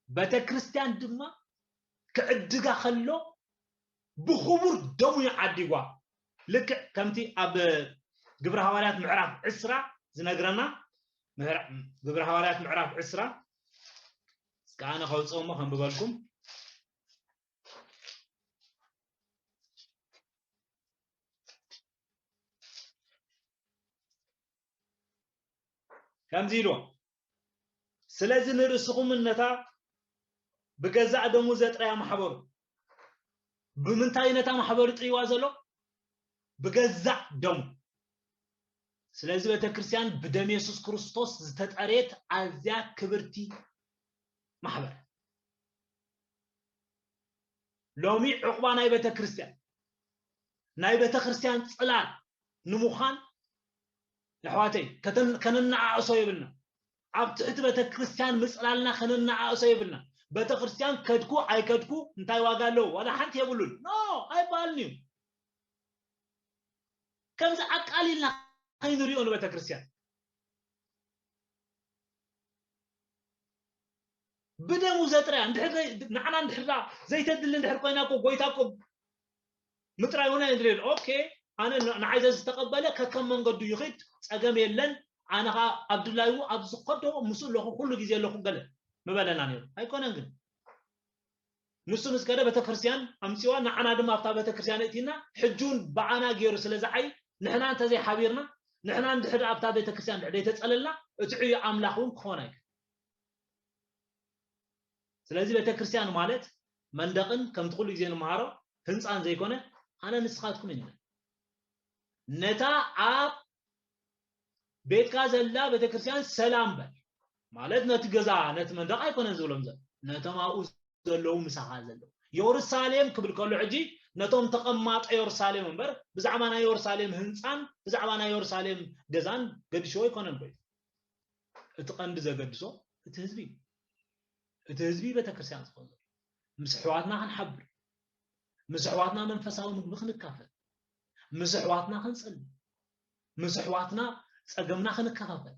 ቤተክርስቲያን ድማ ከዕድጋ ከሎ بخبر دمو يعديوا لك كمتي اب ግብረ ሐዋርያት ምዕራፍ 10 ዝነግረና ግብረ ሐዋርያት ምዕራፍ 10 እስካነ ኸውጾሞ ከንብበልኩም ከምዚሎ ስለዚህ ንርስኹምነታ በገዛዕ ደሙ ዘጥራያ ማህበሩ በምንታይነታ ማህበሩ ጥሪዋ ዘሎ በገዛዕ ደሙ ስለዚህ ቤተክርስቲያን በደም ኢየሱስ ክርስቶስ ዝተጠሬት አዚያ ክብርቲ ማህበር ሎሚ ዕቁባ ናይ ቤተክርስቲያን ናይ ቤተክርስቲያን ጽላል ንሙኻን ለሕዋተይ ከነናዓሶ ይብልና ኣብ ትሕቲ ቤተክርስቲያን ምጽላልና ከነናዓሶ ይብልና ቤተክርስቲያን ከድኩ አይከድኩ እንታይ ዋጋ አለው ወላ ሓንቲ የብሉን ኖ አይባልኒ ከምዛ አቃሊልና አይኑሪው ነው ቤተክርስቲያን بدمو زترا نحنا نحرا زي تدل ندحر قيناكو غويتاكو مترايونا يدريل اوكي انا عايز استقبله ككم من قد يخيد صقم يلن انا عبد الله ابز قدو مسل له كل غزي له قال مبلنا نيو ايكونن ግን ንሱን እስከደ ቤተክርስቲያን አምጪዋ ናዓና ድማ afta ቤተክርስቲያን እቲና ሕጁን በአና ገይሩ ስለዛይ ንሕና እንተ ዘይ ሓቢርና ንሕና እንድሕር afta ቤተክርስቲያን እንድሕር ተጸለልና እትዑ አምላኹን ኮነ ስለዚህ ቤተክርስቲያን ማለት መንደቅን ከምትቁሉ ጊዜ ንማሮ ህንጻን ዘይኮነ አነ ንስኻትኩም እንደ ነታ አብ ቤትካ ዘላ ቤተክርስቲያን ሰላም በል ማለት ነትገዛ ነት መንደቅ አይኮነን ዝብሎም ዘ ነተማኡ ዘለው ምሳኻ ዘለው ኢየሩሳሌም ክብል ከሎ ሕጂ ነቶም ተቀማጠ ኢየሩሳሌም እንበር ብዛዕባና ኢየሩሳሌም ህንጻን ብዛዕባና ኢየሩሳሌም ገዛን ገድሾ ይኮነን ወይ እትቀንድ ዘገድሶ እትህዝቢ ቤተክርስቲያን ጽፎ مسحواتنا هنحبر مسحواتنا منفساو ምግብ ክንካፈል مسحواتنا ክንጽልይ مسحواتنا ጸገምና ክንካፈል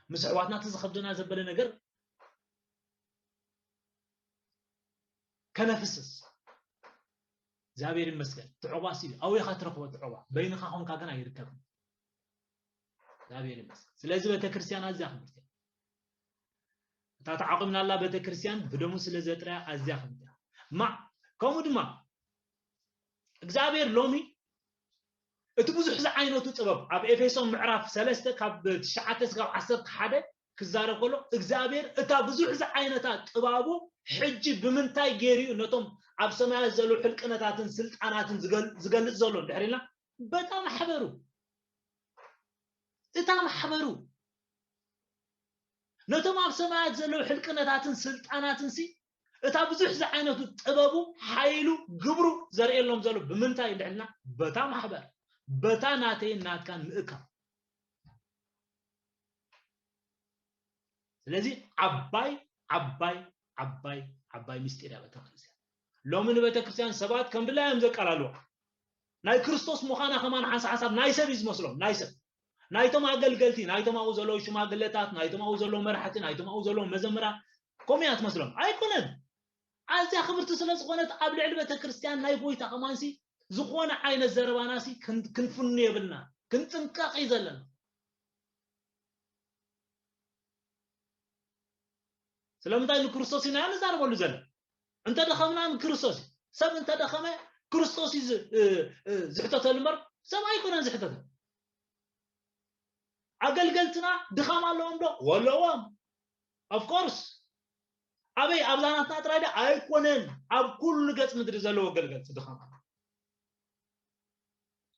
مسحواتنا ተዝኸብደና ዘበለ ነገር ከነፍስስ እግዚአብሔር ይመስገን ትዕባሲ አው ይኸትረፈው ትዕባ በይንኻ ሆንካ ገና ይርከብ እግዚአብሔር ይመስገን ስለዚህ ቤተክርስቲያን አዚያ ታታዓቅምና الله ቤተክርስቲያን በደሙ ስለዘጥራ አዚያ ፈንታ ማ ከሙድማ እግዚአብሔር ሎሚ እቲ ብዙሕ ዝዓይነቱ ጥበብ ኣብ ኤፌሶን ምዕራፍ 3 ካብ 9 እስከ 11 ክዛረብ ከሎ እግዚአብሔር እታ ብዙሕ ዝዓይነታ ጥባቡ ሕጂ ብምንታይ ገይሩ ነቶም ኣብ ሰማያት ዘሎ ሕልቅነታትን ስልጣናትን ዝገልጽ ዘሎ ድሕሪና በጣም ሓበሩ እታ ማሕበሩ ነቶም ኣብ ሰማያት ዘሎ ሕልቅነታትን ስልጣናትን ሲ እታ ብዙሕ ዝዓይነቱ ጥበቡ ሓይሉ ግብሩ ዘርእየሎም ዘሎ ብምንታይ ድሕሪና በታ ማሕበር በታ ናተይ ናትካን ምእካ ስለዚህ አባይ ምስጢር ቤተክርስቲያን ሎምን ቤተክርስቲያን ሰባት ከምብላይም ዘቀላሉ ናይ ክርስቶስ ሙኻና ከማን ሓሳብ ናይ ሰብ ይዝመስሎም ናይ ሰብ ናይቶም አገልገልቲ ናይቶም አው ዘሎ ሽማግለታት ናይቶም አው ዘሎ መርሐቲ ናይቶም አው ዘሎ መዘምራ ኮሚያት መስሎም አይኮነን አዚያ ክብርት ስለዝኾነት ኣብ ልዕል ቤተክርስቲያን ናይ ጎይታ ከማንሲ ዝኾነ ዓይነት ዘረባናሲ ክንፍኑ የብልና ክንጥንቀቕ ይዘለና ስለምንታይ ክርስቶስ ኢና ንዛረበሉ ዘለ እንተ ደኸምና ክርስቶስ ሰብ እንተ ደኸመ ክርስቶስ ዝሕተተሉ እምበር ሰብ አይኮነን ዝሕተተ አገልገልትና ድኻም ኣለዎም ዶ ወለዎም of course አበይ አብዛናትና ጥራይዳ አይኮነን ኣብ ኩሉ ገጽ ምድሪ ዘለዎ አገልገልት ድኻም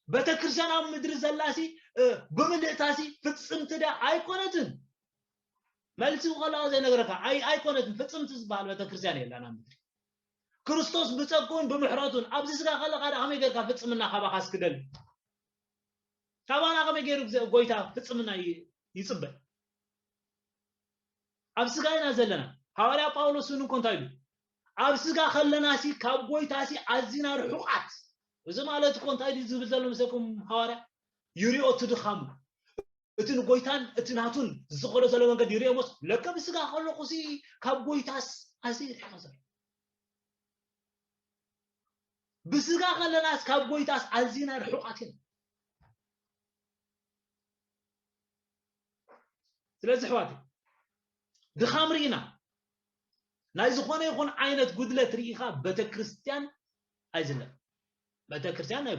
ቤተክርስቲያን ኣብ ምድሪ ዘላሲ ብምልእታሲ ፍጽምት ዳ አይኮነትን መልሲ ወላ ዘይ ነገረካ አይ ኮነት ፍጽምት ዝባል ቤተክርስቲያን የለና ምድሪ ክርስቶስ ብጸጎን ብምሕረቱን ኣብዚ ስጋ ከለካ ከመይ ጌርካ ፍጽምና ካባካ ስክደል ካባና ከመይ ጌሩ ጎይታ ፍጽምና ይጽበ ኣብ ስጋ ኢና ዘለና ሐዋርያ ጳውሎስ ምን ኮንታይ ኢሉ ኣብ ስጋ ከለናሲ ካብ ጎይታሲ ኣዝና ርሑቃት እዚ ማለት ኮንታይ ዝብል ዘሎ መሰኩም ሐዋርያ ይሪኦ ትድኻሙ እቲ ጎይታን እቲ ናቱን ዝኸሎ ዘሎ መንገድ ይሪኦስ ለከብ ስጋ ከለኩሲ ካብ ጎይታስ ኣዝይ ርሕቀት ብስጋ ከለናስ ካብ ጎይታስ ኣዝና ርሑቃት ኢና ስለዚህ ሕዋት ድኻም ርኢና ናይ ዝኾነ ይኹን ዓይነት ጉድለት ርኢኻ ቤተክርስቲያን ኣይዝለም ቤተክርስቲያን ናይ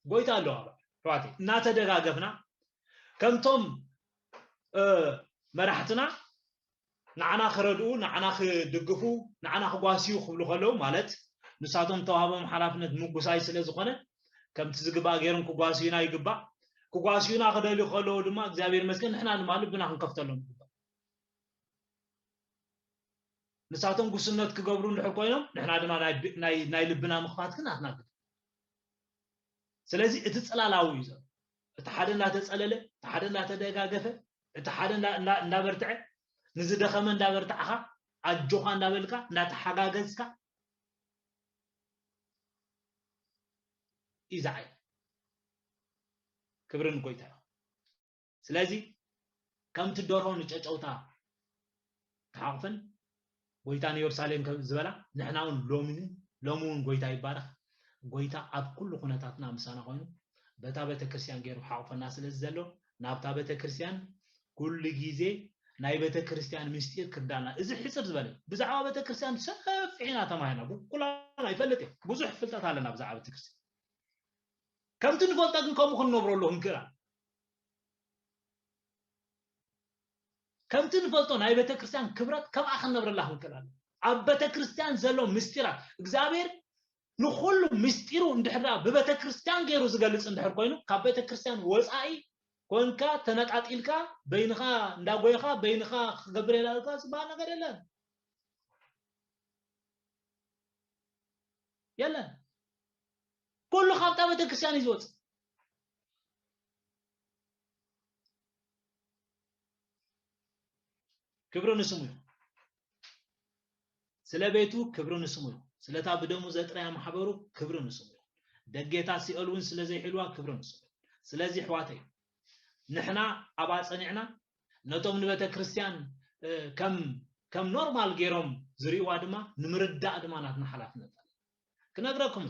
ጎይታ ኣለዋ ሕዋት እናተደጋገፍና ከምቶም መራሕትና ንዓና ክረድኡ ንዓና ክድግፉ ንዓና ክጓስዩ ክብሉ ከለው ማለት ንሳቶም ተዋሃቦም ሓላፍነት ምጉሳይ ስለ ዝኾነ ከምቲ ዝግባእ ገይሮም ክጓስዩና ይግባእ ክጓስዩና ክደልዩ ከለው ድማ እግዚአብሔር መስገን ንሕና ድማ ልብና ክንከፍተሎም ንሳቶም ጉስነት ክገብሩ እንድሕር ኮይኖም ንሕና ድማ ናይ ልብና ምኽፋት ግን ኣትናግድ ስለዚህ እቲ ጸላላዊ እዩ እቲ ሓደ እናተጸለለ እቲ ሓደ እናተደጋገፈ እቲ ሓደ እንዳበርትዐ ንዝደኸመ እንዳበርትዐኻ ኣጆኻ እንዳበልካ እንዳተሓጋገዝካ ይዛዓይ ክብርን ጎይታ ስለዚህ ከምቲ ደርሆ ንጨጨውታ ተሓቅፈን ጎይታ ኢየሩሳሌም ዝበላ ንሕናውን ሎሙን ጎይታ ይባረኽ ጎይታ ኣብ ኩሉ ኩነታትና ምሳና ኮይኑ በታ ቤተክርስቲያን ገይሩ ሓቅፈና ስለዚህ ዘሎ ናብታ ቤተክርስቲያን ኩሉ ግዜ ናይ ቤተክርስቲያን ምስጢር ክዳና እዚ ሕፅር ዝበለ ብዛዕባ ቤተክርስቲያን ሰፊሕና ተማሂና ኩላና ይፈልጥ ብዙሕ ፍልጠት ኣለና ብዛዕባ ቤተክርስቲያን ከምቲ ንፈልጦ ግን ከምኡ ክንነብረሉ ክንክእላ ከምቲ ንፈልጦ ናይ ቤተክርስቲያን ክብረት ከምኣ ክንነብረላ ክንክእላ ኣብ ቤተክርስቲያን ዘሎ ምስጢራት እግዚአብሔር ንኹሉ ምስጢሩ እንድሕራ በቤተክርስቲያን ገይሩ ዝገልጽ እንድሕር ኮይኑ ካብ ቤተክርስቲያን ወፃኢ ኮንካ ተነጣጢልካ በይንኻ እንዳጎይኻ በይንኻ ክገብረላልካ ዝባል ነገር የለን كل خابطة ቤተክርስቲያን ይዞት ክብሩን ስሙ ስለ ቤቱ ክብሩን ስሙ ስለ ታብደሙ ዘጥራያ ማህበሩ ክብሩን ስሙ ደጌታ ሲኦልን ስለ ዘይሕልዋ ክብሩን ስሙ ስለዚህ ሕዋተይ ንሕና ኣባ ጸኒዕና ነቶም ንቤተክርስቲያን ከም ኖርማል ገይሮም ዝሪእዋ ድማ ንምርዳእ ድማ ናትና ሓላፍነት ክነግረኩም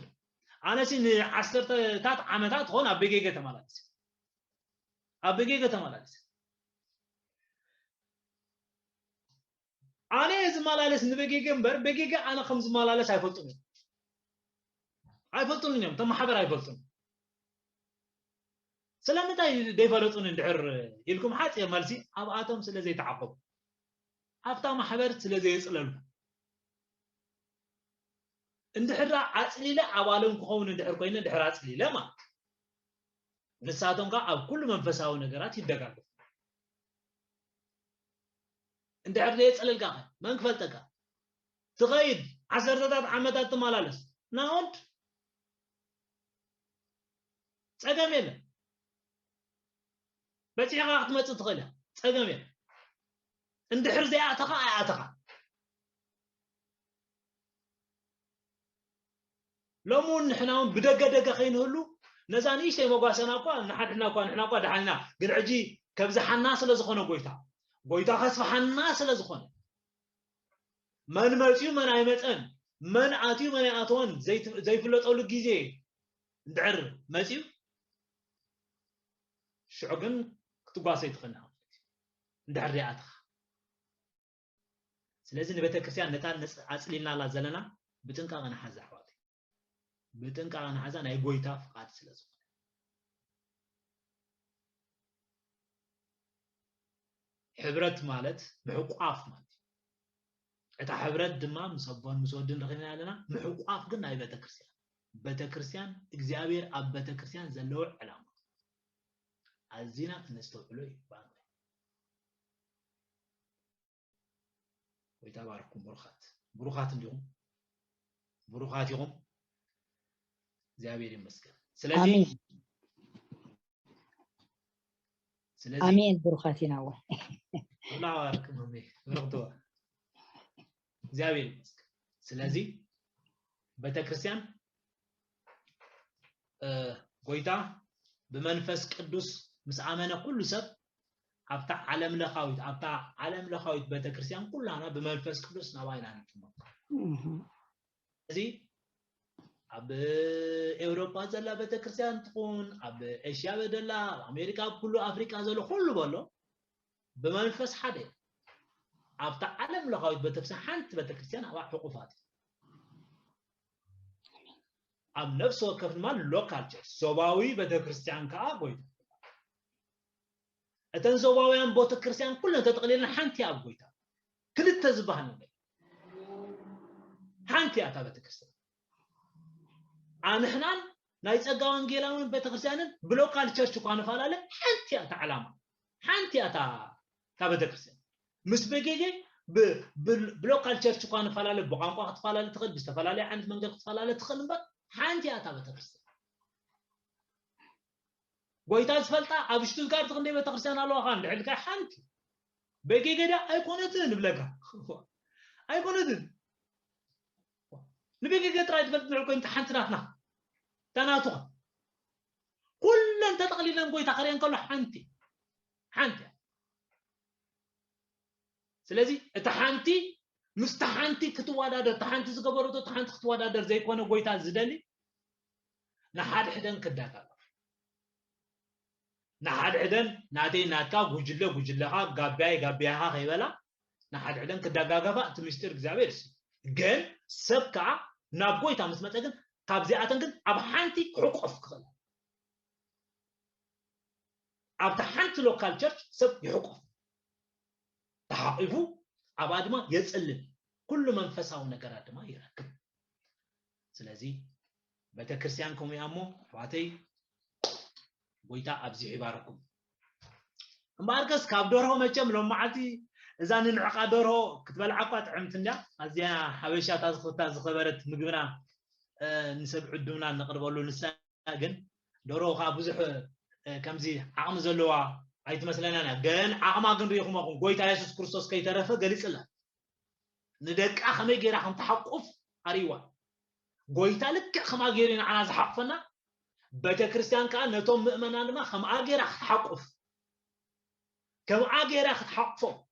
أنا سين عشرة عامات هون أبيجي تمالس أنا إذا مالس نبيجي جنبر بيجي أنا 5 مالس هايفلتوني يوم تم حبر هايفلتون سلام متى ديفلتون الدحر يلكم حات يا مالسي أب آتم سلزي تعقب أفتح محبر سلزي يسألون اندحر عصليله عوالم كون اندحر كوين اندحر عصليله ما نساتهم كا اب كل منفساو ነገራት ይደጋገ اندحر يصلل كا من كفلتك تخيد 10 ዓመታት ተማላለስ ናውድ ጸገም የለ በጪኻ ክትመጽ ትኸለ ጸገም የለ اندحر زياتك አያተካ لمون نحناون بدقدقه خينهلو نزاني شي مغاسنا كو نحنا كو دحنا قرعجي كبز حنا سلا زخونه غويتا خصف حنا سلا زخونه من مرتيو من ايمطن من اتيو من اتون زي فلطول غيزي ندعر ماتيو شعقن كتغاسي تخنا ندعر رياتخ ስለዚህ ንቤተክርስቲያን ነታን አጽሊልና ላ ዘለና ብጥንቃቀና ሓዛህ بتنقى حزان اي غويتا فقات سلازو حبرت مالت محقاف مالت اتا حبرت دما مصبون مسودن رخينا لنا محقاف ግን ናይ ቤተክርስቲያን እግዚአብሔር ኣብ ቤተክርስቲያን ዘለው ዕላማ አዚና እንስተውዕሉ ይባል ويتبارككم بروخات اليوم بروخات يوم እግዚአብሔር ይመስገን ስለዚህ አሜን ብሩኻት ይናው الله يبارك مامي برغتوا እግዚአብሔር ይመስገን ስለዚህ ቤተክርስቲያን ጎይታ በመንፈስ ቅዱስ مسامنه كل سب ابتا عالم لخاويت ቤተክርስቲያን ኩላና በመንፈስ ቅዱስ ናባይና ነው ስለዚህ አብ ኤውሮፓ ዘላ ቤተክርስቲያን ትኩን አብ ኤሽያ በደላ አሜሪካ ሁሉ አፍሪካ ዘሎ ሁሉ በሎ በመንፈስ ሓደ አብታ ዓለም ለኻዊት ቤተክርስቲያን ሓንቲ ቤተክርስቲያን አባ ሕቁፋት አብ ነፍስ ወከፍ ማን ሎካል ቸርች ሶባዊ ቤተክርስቲያን ካ ጎይታ እተን ሶባውያን ቤተክርስቲያን ኩለን ተጠቅልልና ሓንቲ አብ ጎይታ ክልተ ዝባህል ነው ሓንቲ አታ ቤተክርስቲያን አንህናን ናይ ጸጋ ወንጌላውን ቤተክርስቲያንን ብሎካል ቸርች እንኳን ፋላለ ሓንቲ አታ ዓላማ ሓንቲ አታ ቤተክርስቲያን ምስ በጌጌ ብሎካል ቸርች እንኳን ፋላለ በቋንቋ ተፋላለ ትخل በስተፋላለ አንድ መንገድ ተፋላለ ትخل እንባ ሓንቲ አታ ቤተክርስቲያን ጎይታ ዝፈልጣ አብሽቱ ጋር ትخندي ቤተክርስቲያን አለው አኻን ልዕልካ ሓንቲ በጌጌዳ አይኮነትን ብለካ አይኮነትን نبيك قطرة تفلت نعكو انت حنتناتنا تناتوها كلن تتقليلا نقوي تقريبا كله حنتي سلازي تحنتي مستحنتي كتوادادر تحنتي زقبرتو تحنتي كتوادادر زي كونه قويتا زدلي نحاد حدن كداكا نحاد حدن ناتي ناتكا وجلها قابيها خيبلا نحاد حدن كداكا تمستر እግዚአብሔር ግን ሰብካ ናብ ጎይታ መስመፀ ግን ካብዚኣተን ግን ኣብ ሓንቲ ሕቁፍ ክኸል ኣብ ሓንቲ ሎካል ቸርች ሰብ ይሕቁፍ ተሓቂፉ ኣብ ኣድማ የጽልል ኩሉ መንፈሳዊ ነገራት ድማ ይረክብ ስለዚ ቤተክርስቲያን ኮሚያሞ ዋተይ ጎይታ ኣብዚ ይባረኩም እምባርከስ ካብ ዶርሆ መቸም ሎማዓቲ اذا ننعق دورو كتبلعقا طعمتنا ازيا حبيشا تازختا زخبرت مغبنا نسبع دمنا نقربلو نسا ግን دورو خا بزح كمزي عقم زلوا ايت مثلنا ግን عقما ግን ريخم اكون ጎይታ ኢየሱስ ክርስቶስ ከይተረፈ ገሊጽላ ندق خمي غيرا خم تحقف اريوا ጎይታ ልክ خما غيرنا عنا زحقفنا ቤተ ክርስቲያን ካ ነቶም ምእመናን ማ خم اغيرا تحقف كم اغيرا تحقفو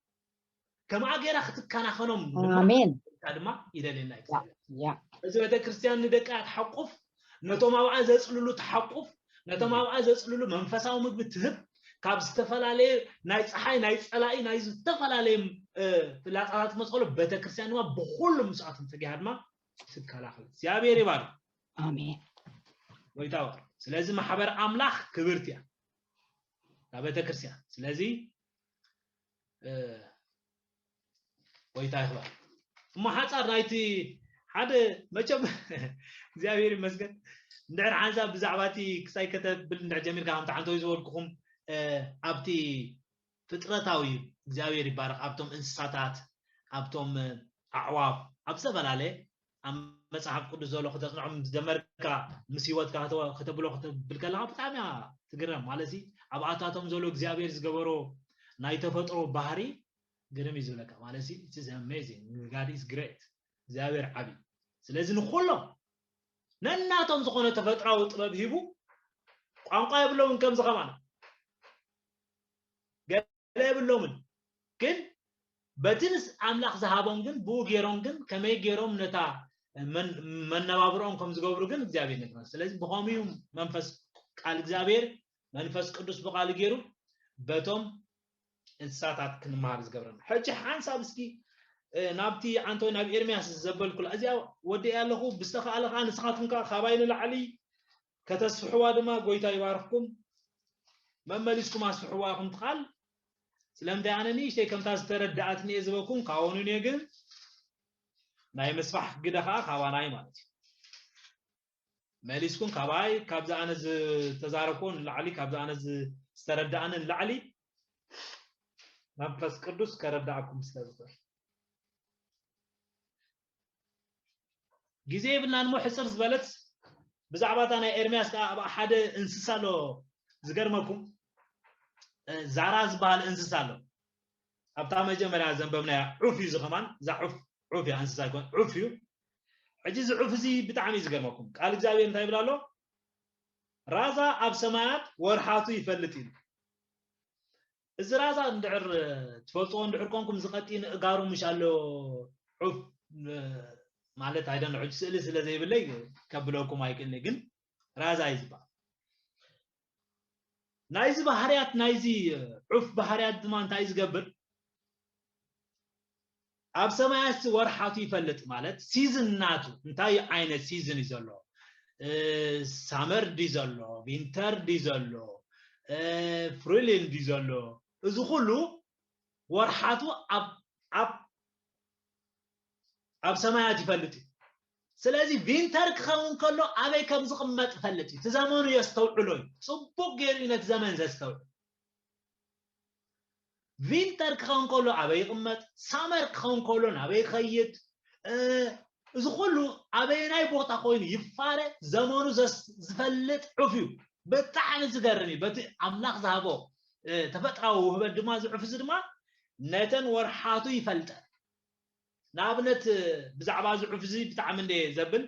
كما اغيرا ختكانا خنوم امين قدما يدلنا يا اذا بيت كريستيان ندقا تحقف نتوما زصللو تحقف نتوما زصللو منفساو مغب تهب كاب استفلالي ناي صحاي ناي صلاي ناي استفلالي فلاصات مسخلو بيت كريستيان ما بكل مساعات تجاهدما تكلاخل እግዚአብሔር ይባር امين ወይታው ስለዚህ ማህበር አምላክ ክብርቲያ ለቤተ ክርስቲያን ስለዚህ ويتا يخبر ما حصار رايتي حدا مچم እግዚአብሔር ይመስገን እንደር አንዛ ብዛዕባቲ ክሳይ ከተብ ብልንዕ ጀሚር ጋር አንተ ይዘወልኩም ኣብቲ ፍጥረታዊ እግዚአብሔር ይባረክ ኣብቶም እንስሳታት ኣብቶም አዕዋፍ ኣብሰበላለ ኣብ መጽሐፍ ቅዱስ ዘሎ ከተጽንዑም ደመርካ ምስይወትካ ከተብሎ ከተብልከላ በጣም ትግረም ማለሲ ኣብ ኣታቶም ዘሎ እግዚአብሔር ዝገበሮ ናይ ተፈጥሮ ባህሪ ግርም ይዝለካ ማለሲ it is amazing God is great እግዚአብሔር ዓቢ ስለዚህ ንኹሎም ነናቶም ዝኾነ ተፈጥራዊ ጥበብ ሂቡ ቋንቋ ይብለውን ከም ዝኸማና ገለ ይብለውን ግን በትንስ አምላክ ዝሃቦም ግን ቡጌሮም ግን ከመይ ጌሮም ነታ መነባብሮም ከም ዝገብሩ ግን እግዚአብሔር ነግረን ስለዚህ በሆሚው መንፈስ ቃል እግዚአብሔር መንፈስ ቅዱስ በቃል ጌሩ በቶም እንስሳታት ክንማር ዝገብረን ሕጂ ሓንሳብ እስኪ ናብቲ አንቶ ናብ ኤርሚያስ ዘበልኩል እዚያ ወዲ ያለኹ ብስተኻለኻ ንስኻትኩም ካባይን ላዕሊ ከተስፍሕዋ ድማ ጎይታ ይባርክኩም መመሊስኩም አስፍሕዋኩም ትኻል ስለምንታይ ኣነኒ ሸይ ከምታ ዝተረዳእትኒ ዝበኩም ካውኑ እኔ ግን ናይ መስፋሕ ግደኻ ካባናይ ማለት እዩ መሊስኩም ካባይ ካብዛ ኣነ ዝተዛረብኩን ላዕሊ ካብዛ ኣነ ዝተረዳእንን ላዕሊ መንፈስ ቅዱስ ከረዳእኩም ስለዝኽእል ግዜ ብልና ንሞ ሕፅር ዝበለት ብዛዕባታ ናይ ኤርምያስ ሓደ እንስሳ ሎ ዝገርመኩም ዛራ ዝበሃል እንስሳ ሎ ኣብታ መጀመርያ ዘንበብናያ ዑፍ እዩ ዝኸማን ዛ ዑፍ ያ እንስሳ ይኮን ዑፍ እዩ ሕጂ እዚ ዑፍ እዚ ብጣዕሚ ዝገርመኩም ቃል እግዚአብሔር እንታይ ይብላሎ ራዛ ኣብ ሰማያት ወርሓቱ ይፈልጥ እዩ እዚ ራዛ እንድዕር ትፈልጥዎ እንድዕር ኮንኩም ዝቀጢን እጋሩ ምሽ ኣሎ ዑፍ ማለት አይደን ሕጂ ስእሊ ስለ ዘይብለይ ከብለኩም አይክልኒ ግን ራዛ ይዝባል ናይዚ ባህሪያት ናይዚ ዑፍ ባህሪያት ድማ እንታይ ዝገብር ኣብ ሰማያት ወርሓቱ ይፈልጥ ማለት ሲዝን ናቱ እንታይ ዓይነት ሲዝን እዩ ዘሎ ሳመር ዲ ዘሎ ዊንተር ዲ ዘሎ ፍሪሊን ዲ ዘሎ እዚ ሁሉ ወርሓቱ ኣብ ሰማያት ይፈልጥ ስለዚ ዊንተር ክኸውን ከሎ ኣበይ ከም ዝቕመጥ ይፈልጥ ትዘመኑ የስተውዕሎ ጽቡቅ ገይሩ ነት ዘመን ዘስተውዕል ዊንተር ክኸውን ከሎ ኣበይ ይቕመጥ ሳመር ክኸውን ከሎ ኣበይ ይኸይድ እዚ ሁሉ ኣበይ ናይ ቦታ ኮይኑ ይፋረ ዘመኑ ዝፈልጥ ዑፍ እዩ ብጣዕሚ ዝገርም እዩ በቲ ኣምላኽ ዝሃቦ ተፈጥራዊ ውህበት ድማ ዝዑፍ እዚ ድማ ነተን ወርሓቱ ይፈልጥ ንኣብነት ብዛዕባ ዝዑፍ እዚ ብጣዕሚ እንደ ዘብል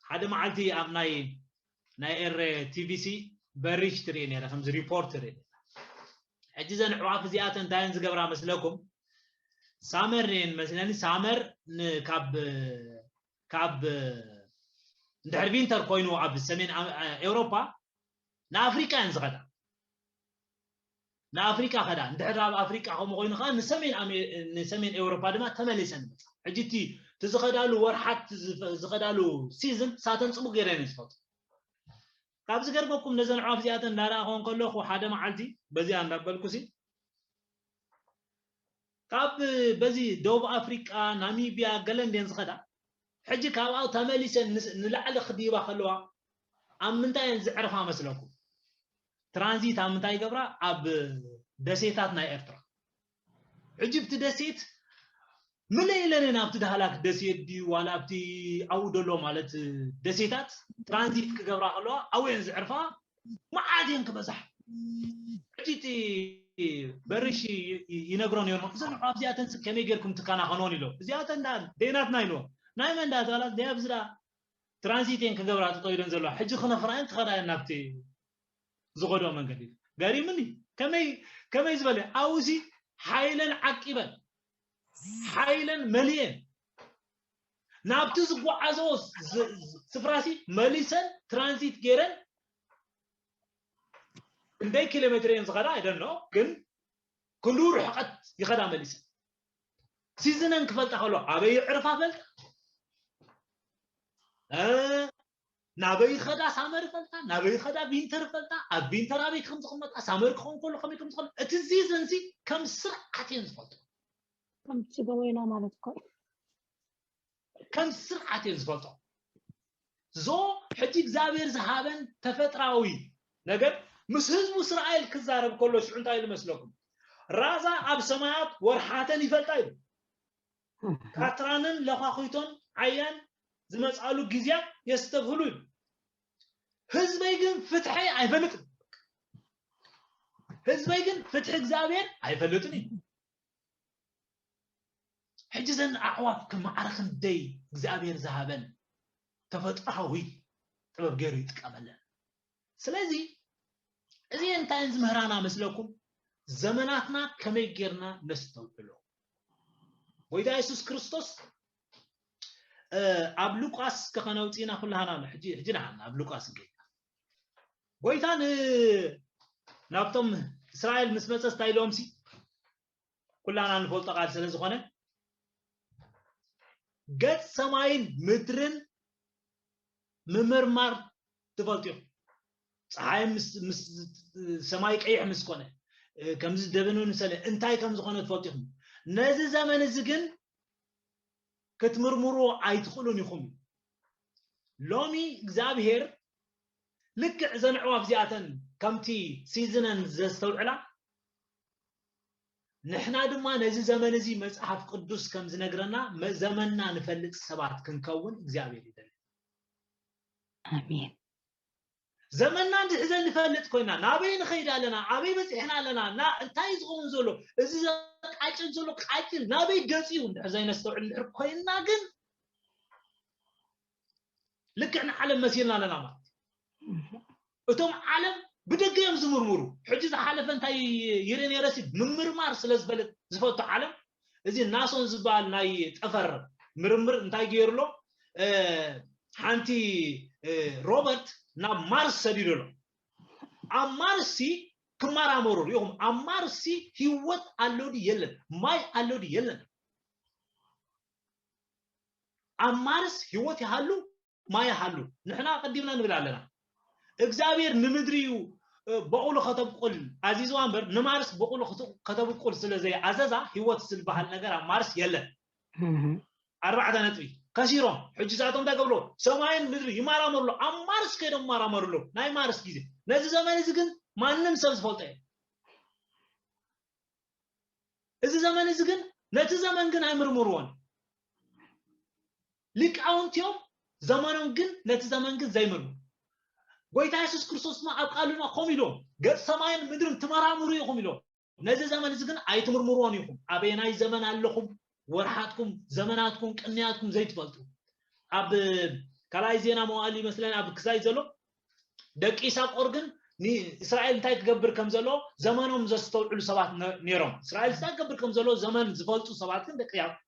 ሓደ መዓልቲ ኣብ ናይ ኤር ቲቪሲ በሪሽ ትርኢ ነይረ ከምዚ ሪፖርት ትርኢ ሕጂ ዘን ዕዋፍ እዚኣተን እንታይን ዝገብራ መስለኩም ሳመር መስለኒ ሳመር ካብ እንድሕር ዊንተር ኮይኑ ኣብ ሰሜን ኤውሮፓ ንኣፍሪካ እየን ዝኸዳ ንኣፍሪካ ኸዳ እንድሕር ኣብ ኣፍሪካ ከምኡ ኮይኑ ከዓ ንሰሜን ኤውሮፓ ድማ ተመሊሰን መፃ ሕጂ እቲ ዝኸዳሉ ወርሓት ዝኸዳሉ ሲዝን ሳተን ፅቡቅ ገይረን ዝፈጡ ካብ ዝገርመኩም ነዘን ዕዋፍ እዚኣተን እንዳረኣኾን ከለኹ ሓደ መዓልቲ በዚያ እንዳበልኩሲ ካብ በዚ ደቡብ ኣፍሪቃ ናሚብያ ገለ እንደን ዝኸዳ ሕጂ ካብኣ ተመሊሰን ንላዕሊ ክዲባ ከለዋ ኣብ ምንታይ ዝዕርፋ መስለኩም ትራንዚት ኣብ ምንታይ ገብራ ኣብ ደሴታት ናይ ኤርትራ ሕጂ ብቲ ደሴት ምለይለን ናብቲ ዳህላክ ደሴት ዲ ዋላ ኣብቲ ኣብኡ ደሎ ማለት ደሴታት ትራንዚት ክገብራ ከለዋ ኣወን ዝዕርፋ መዓድን ክበዛሕ ሕጂ በርሽ ይነግሮን እዮም እዘን ዕዋፍ እዚኣተን ከመይ ጌርኩም ትከናኸኖን ኢሎ እዚኣተን ደይናትና ኢሎ ናይ መንዳት ዋላ ደያብዝዳ ትራንዚትን ክገብራ ተጠይዶን ዘለዋ ሕጂ ክነፍራየን ትኸዳየን ናብቲ ዝኸዶ መንገዲ ገሪምኒ ከመይ ዝበለ ኣውዚ ሓይለን ዓቂበን ሓይለን መልየን ናብቲ ዝጓዓዘዎ ስፍራሲ መሊሰን ትራንዚት ገይረን እንደይ ኪሎ ሜትርን ዝኸዳ አይደኖ ግን ኩሉ ርሕቀት ይኸዳ መሊሰን ሲዝነን ክፈልጣ ከሎ ኣበይ ዕርፋ ፈልጣ ናበይ ኸዳ ሳመር ፈልጣ ናበይ ኸዳ ዊንተር ፈልጣ ኣብ ዊንተር ኣበይ ከም ዝቕመጣ ሳመር ክኸውን ከሎ ከመይ ከም ዝኽእል እቲ ሲዝን ሲ ከም ስርዓት እየን ዝፈልጡ ከም ትገበይና ማለት እኮ ከም ስርዓት እየን ዝፈልጡ ዞ ሕጂ እግዚአብሔር ዝሃበን ተፈጥራዊ ነገር ምስ ህዝቡ እስራኤል ክዛረብ ከሎ ሽዑ እንታይ ይመስለኩም ራዛ ኣብ ሰማያት ወርሓተን ይፈልጣ እዩ ካትራንን ለኻኺቶን ዓያን ዝመጻሉ ጊዜያ የስተብህሉ እዩ ህዝበይ ግን ፍትሒ አይፈልጥም ህዝበይ ግን ፍትሒ እግዚአብሔር አይፈልጥን እዩ ሕጂ ዘን ኣዕዋፍ ክማዕረኽ እንደይ እግዚአብሔር ዝሃበን ተፈጥራዊ ጥበብ ገይሩ ይጥቀመለን ስለዚ እዚ እንታይ ዝምህራና መስለኩም ዘመናትና ከመይ ጌርና ነስተውዕሎ ወይዳ ኢየሱስ ክርስቶስ ኣብ ሉቃስ ከኸነውፂና ኩላሃና ሕጂ ንሓና ኣብ ሉቃስ ገይና ወይታን ናብቶም እስራኤል ምስ መፀ ስታይሎምሲ ኩላና ንፈልጦ ቃል ስለ ዝኾነ ገጽ ሰማይን ምድርን ምምርማር ትፈልጥዮም ፀሓይ ምስ ሰማይ ቀይሕ ምስ ኮነ ከምዚ ደበኑን ሰለ እንታይ ከም ዝኾነ ትፈልጥዮም ነዚ ዘመን እዚ ግን ክትምርምሩ ኣይትኽእሉን ኢኹም ሎሚ እግዚአብሔር ልክዕ ዘን ዕዋፍ እዚኣተን ከምቲ ሲዝነን ዘስተውዕላ ንሕና ድማ ነዚ ዘመን እዚ መጽሓፍ ቅዱስ ከም ዝነግረና ዘመንና ንፈልጥ ሰባት ክንከውን እግዚአብሔር ይደልይ آمين زمننا إذا نفلت كوينا نابي نخيد لنا عبي بس إحنا لنا نا انتاي زغون زلو إذا قاعد زلو قاعد نابي جزيون زي نستوعب نحب كوينا جن لك إحنا علم مسيرنا لنا ما أتوم علم بدك يوم زمرمرو حجز حالف انتاي يرين يرسي ممرمار سلز بلد زفوت علم إذا ناسون زبال ناي تفر مرمر انتاي جيرلو حانتي روبرت نا مارس سديدلو أمارسي كمارا مرور يوم أمارسي هيوت ألودي يلن ماي ألودي يلن أمارس هيوت يحلو ما يحلو نحنا قدمنا نقول علينا إخزابير نمدريو بقول خطب قل عزيز وامبر نمارس بقول خطب قل سلا زي عزازا هيوت سلبها النجار أمارس يلن 4 نتبي كثيرون حجزاتهم دا قبلو سماين مدري يمارا مرلو أمارس كيدو مارا مرلو ناي مارس كيزي نزي زمان إزيقن ما نم سلس فولتاي إزي زمان إزيقن نتي زمان قن أي مرمروان لك أونتيوم زمانهم قن نتي زمان قن زي مرمو قويتا يسوس كرسوس ما أبقالونا خوميلو قد سماين مدرم تمارا مرو يخوميلو نزي زمان إزيقن أي تمرمروان يخوم أبيناي زمان اللخوم ورحاتكم زماناتكم كنياتكم زي تفلتوا أب كلاي زينا موالي مثلا أب كساي زلو دك إساق أورجن ني إسرائيل تاي تقبر كم زلو زمانهم زستوعلو سبات نيرم إسرائيل تاي تقبر كم زلو زمان زفلتوا سبات كن دك يا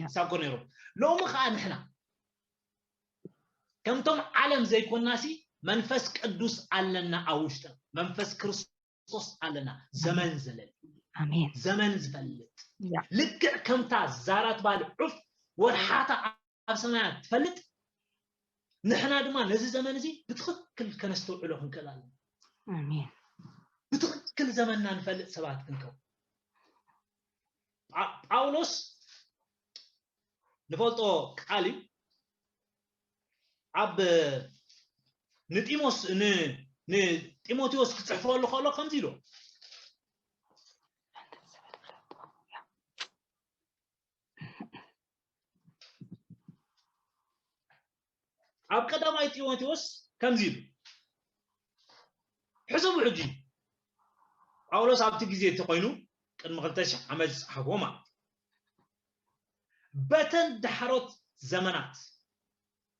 إساقو نيرم لو مخا نحنا كم تم عالم زي كوناسي منفس قدوس علنا أوشتا منفس كريستوس علنا زمان زلل آمين زمان زفلت لك كم تاز زارات بالعف ورحاتا أبسمات فلت نحنا دما نزي زمان زي بتخكل كنستوعلو خنكلال آمين بتخكل زماننا نفلت سبات كنكو باولوس نفلطو قالي أب نتيموس تيموتيوس كتصحفوا له خلو خمزيلو أب قداماي تيموتيوس كمزيلو حسبوا حجي باولوس أب تجزي تقينو قد مغلتش عمل حكومة بتن دحروت زمانات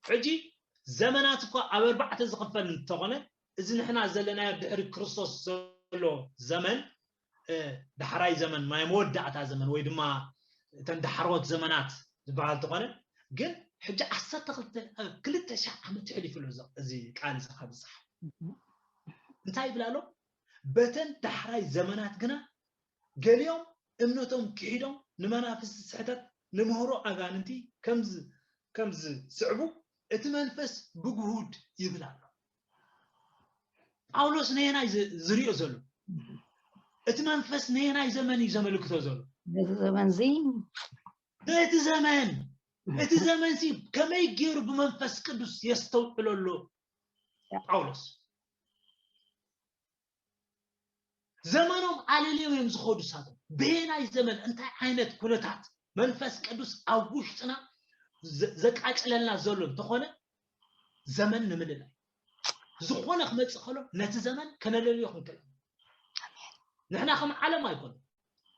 حجي زمانات كو أبر بعت زقفل تقنه إذا نحنا زلنا بحر كريستوس زلو زمن دحراي زمن ما يمود عتا زمن ويد ما تندحروت زمانات زبال تقنه جن حجة أحسن تقلت كلتا شع عمل تحلي في الوزق زي قال صح صح انتاي بلالو بتن دحراي زمانات جنا قال يوم امنتهم كيدهم نمنافس سحتت نمهرو أغاننتي كمز صعبو اتمنفس بجهود يبلع أولوس نينا زريو زلو اتمنفس نينا زمن يزملك تزلو زمن زين ات زمن سي كما يجير بمنفس قدس يستوعلو له أولوس زمنهم على اليوم يمزخودو ساتو بينا زمن انت عينت كلتات منفس قدس أوشتنا زكاك لنا زلون تخونه زمن نملنا زخونه خمت خلو نت زمن كنا للي يخون كلام نحنا خم عالم ما يكون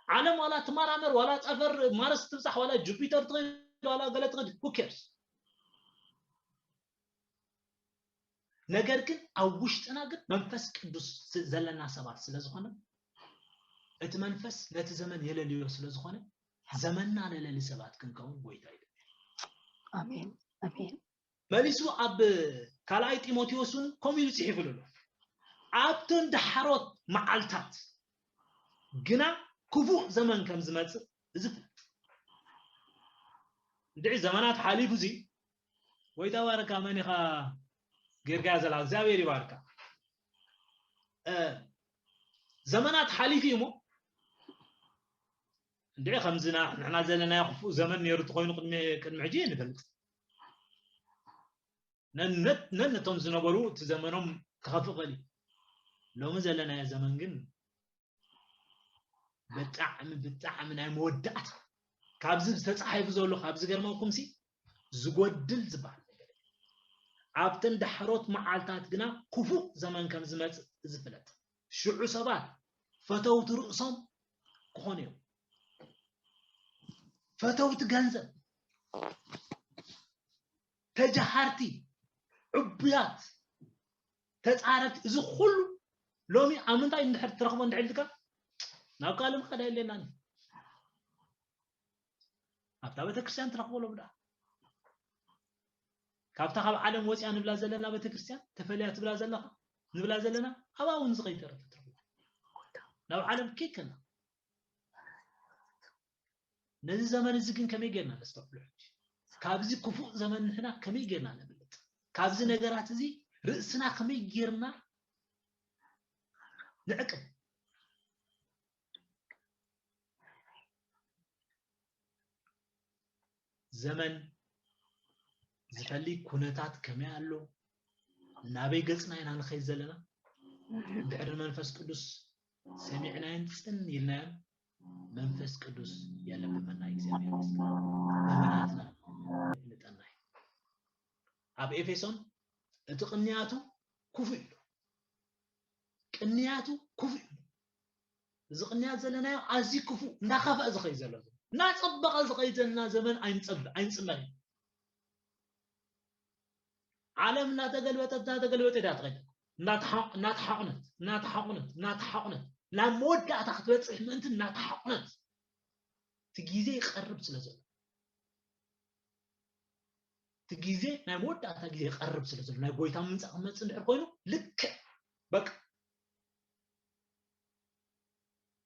عالم ولا تمرمر ولا تفر مارس تمسح ولا جوبيتر تغير ولا غلط غد who cares نجركن أوشتنا قد منفس قدس زلنا سبات سلزخونه ات منفس نت زمن يللي يسلزخونه زمننا للي سبات كنكون ويتاي آمين آمين ماليسو أب كالاي تيموتيوسون كوميونيتي يحفلوا أبتن دحروت معالتات جنا كفو زمن كم زمات زفت ندعي زمانات حالي فوزي ويتا واركا ماني خا غير غازل زاوير يباركا زمانات حالي فيمو ندعي خمزنا نحنا زلنا يخفو زمن يرد خوينو قد معجين نفلت نن تمزنا برو تزمنهم تخفق لي لو مزلنا يا زمن جن بتعم ناي مودات كابز تتصحيف زولو كابز غيرمكم سي زغودل زبال عبتن دحروت معالتات جنا كفو زمن كم زمت زفلت شعو سبات فتوت رؤسهم كونيو فتوت جنزب تجهرتي عبيات تتعرفت إذا كل لومي عملت أي نحر ترخبون دعيلتك ناقالم خدا لنا أبتا بتكريستيان ترخبوا له بدا كابتا خاب عالم وسع نبلا زلنا بتكريستيان تفليات بلا زلنا نبلا زلنا أبا ونزغي ترى لو عالم كيكنا نزي زمان الزكين كم يجينا نستقبله كابزي كفو زمان هنا كم يجينا نبلت كابزي نجارات زي رأسنا كم يجينا نعقب زمن زفلي كونتات كم يعلو نابي قصنا هنا نخيز زلنا دعر منفس قدس سمعنا ينتسن يلنا منفس قدس يلا بمنا يزيامي بمناتنا نتناي اب افيسون اتقنياتو كفي قنياتو كفي زقنيات زلنا ازي كفو نخاف ازخي زلنا نصبق ازخي زلنا زمن اينصمل عالمنا تقلبت داتغيت ناتحقنت لا مودة تخطبت انت ناتحقنت تجيزي يقرب سلازل تجيزي نا مودة تجيزي يقرب سلازل نا قويتا منص ندحر كوينو لك بك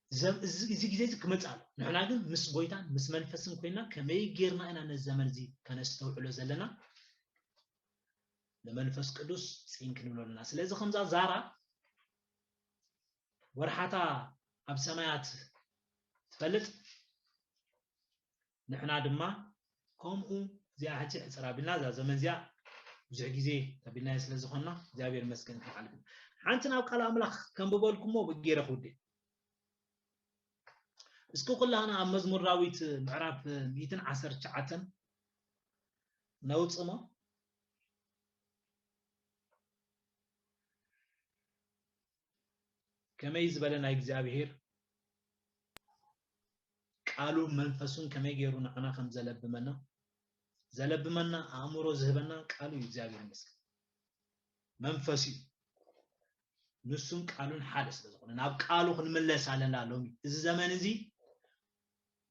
زي جيزي كمصالو نحنا كن مس قويتا مس منفسن كوينا كمي غيرنا انا الزمن زي كنستوعلو زلنا لمنفس قدوس سينكن بلولنا سلازي خمزا زارا ورحاتا اب سمايات تفلت نحنا دما كومو زي حاجه حسرابنا ذا زمن زيا بزح غزي تبينا سلازي خنا እግዚአብሔር መስገን ተዓልም አንተና ቃል አምላክ ከንበበልኩሞ በጌረ ኹዴ እስኩ ኩላና መዝሙር ዳዊት ምዕራፍ 119 ነውጽሞ كميز بلنا እግዚአብሔር ቃሉ መንፈሱን ከመገሩን አና ከም ዘለብመና አእምሮ ዝህበና ቃሉ እግዚአብሔር መስከ መንፈሱ ንሱን ቃሉን ሐደስ ለዘሆነ ናብ ቃሉ ክንመለሳለና ሎሚ እዚ ዘመን እዚ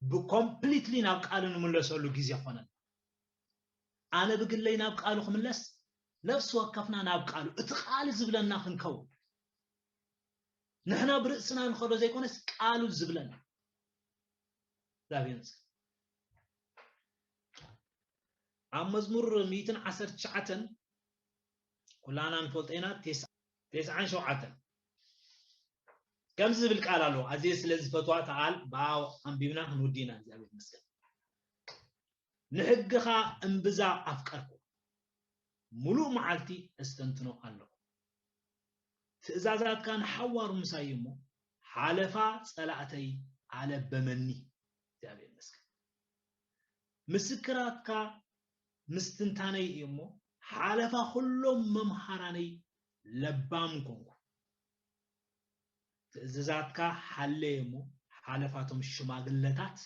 በኮምፕሊትሊ ናብ ቃሉን መለሰሉ ጊዜ ሆነ አነ በግለይ ናብ ቃሉ ክምለስ ነፍስ ወከፍና ናብ ቃሉ እትቃል ዝብለና ክንከው نحنا برأسنا نخرج زي كونس قالوا الزبلنا دابينس عم مزمور 119 كلنا نفولتينا 9 كم زبل قالوا عزيز لذ فتوى تعال باو انبينا نودينا زابير مسكن نحقخا انبزا افكاركم ملو معالتي استنتنو الله تزازات كان حوار مسايمو حالفا صلاتي على بمني እግዚአብሔር መስከ مسكرات كا مستنتاني يمو حالفا كلهم ممحراني لبام كونكو تزازات كا حليمو حالفاتهم شماغلتات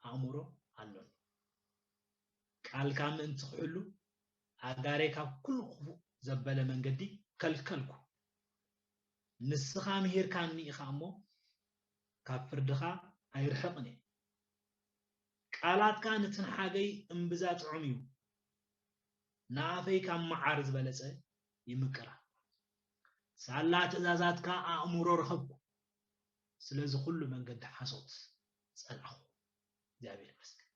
امورو አለው ቃል ካም እንትخሉ አጋሬ ካብ ኩሉ ዘበለ መንገዲ ከልከልኩ ንስኻ ምሄር ካኒ ኢኻሞ ካብ ፍርድኻ ኣይርሕቅኒ ቃላትካ ንትንሓገይ እምብዛ ጥዑም እዩ ናፈይ ካብ መዓር ዝበለጸ ይምቅራ ሳላ ትእዛዛትካ አእምሮ ረኸብኩ ስለዚ ሁሉ መንገድ ሓሶት ጸላኹ እግዚአብሔር ይመስገን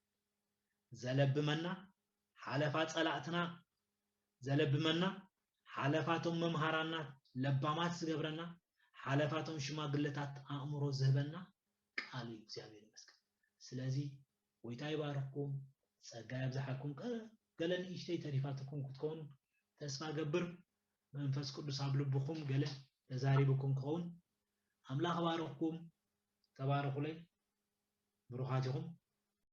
ዘለብመና ሓለፋ ጸላእትና ዘለብመና ሓለፋቶም መምሃራና ለባማት ዝገብረና ሓለፋቶም ሽማግለታት አእምሮ ዝህበና ቃል እግዚአብሔር ይመስገን ስለዚ ወይታ ይባርኩም ጸጋ ይብዛሐኩም ገለን ኢሽተይ ተሪፋትኩም ክትኮኑ ተስፋ ገብር መንፈስ ቅዱስ አብልብኩም ገለ ተዛሪብኩም ከውን አምላክ ባርኩም ተባረኩ ላይ ብሩኻትኩም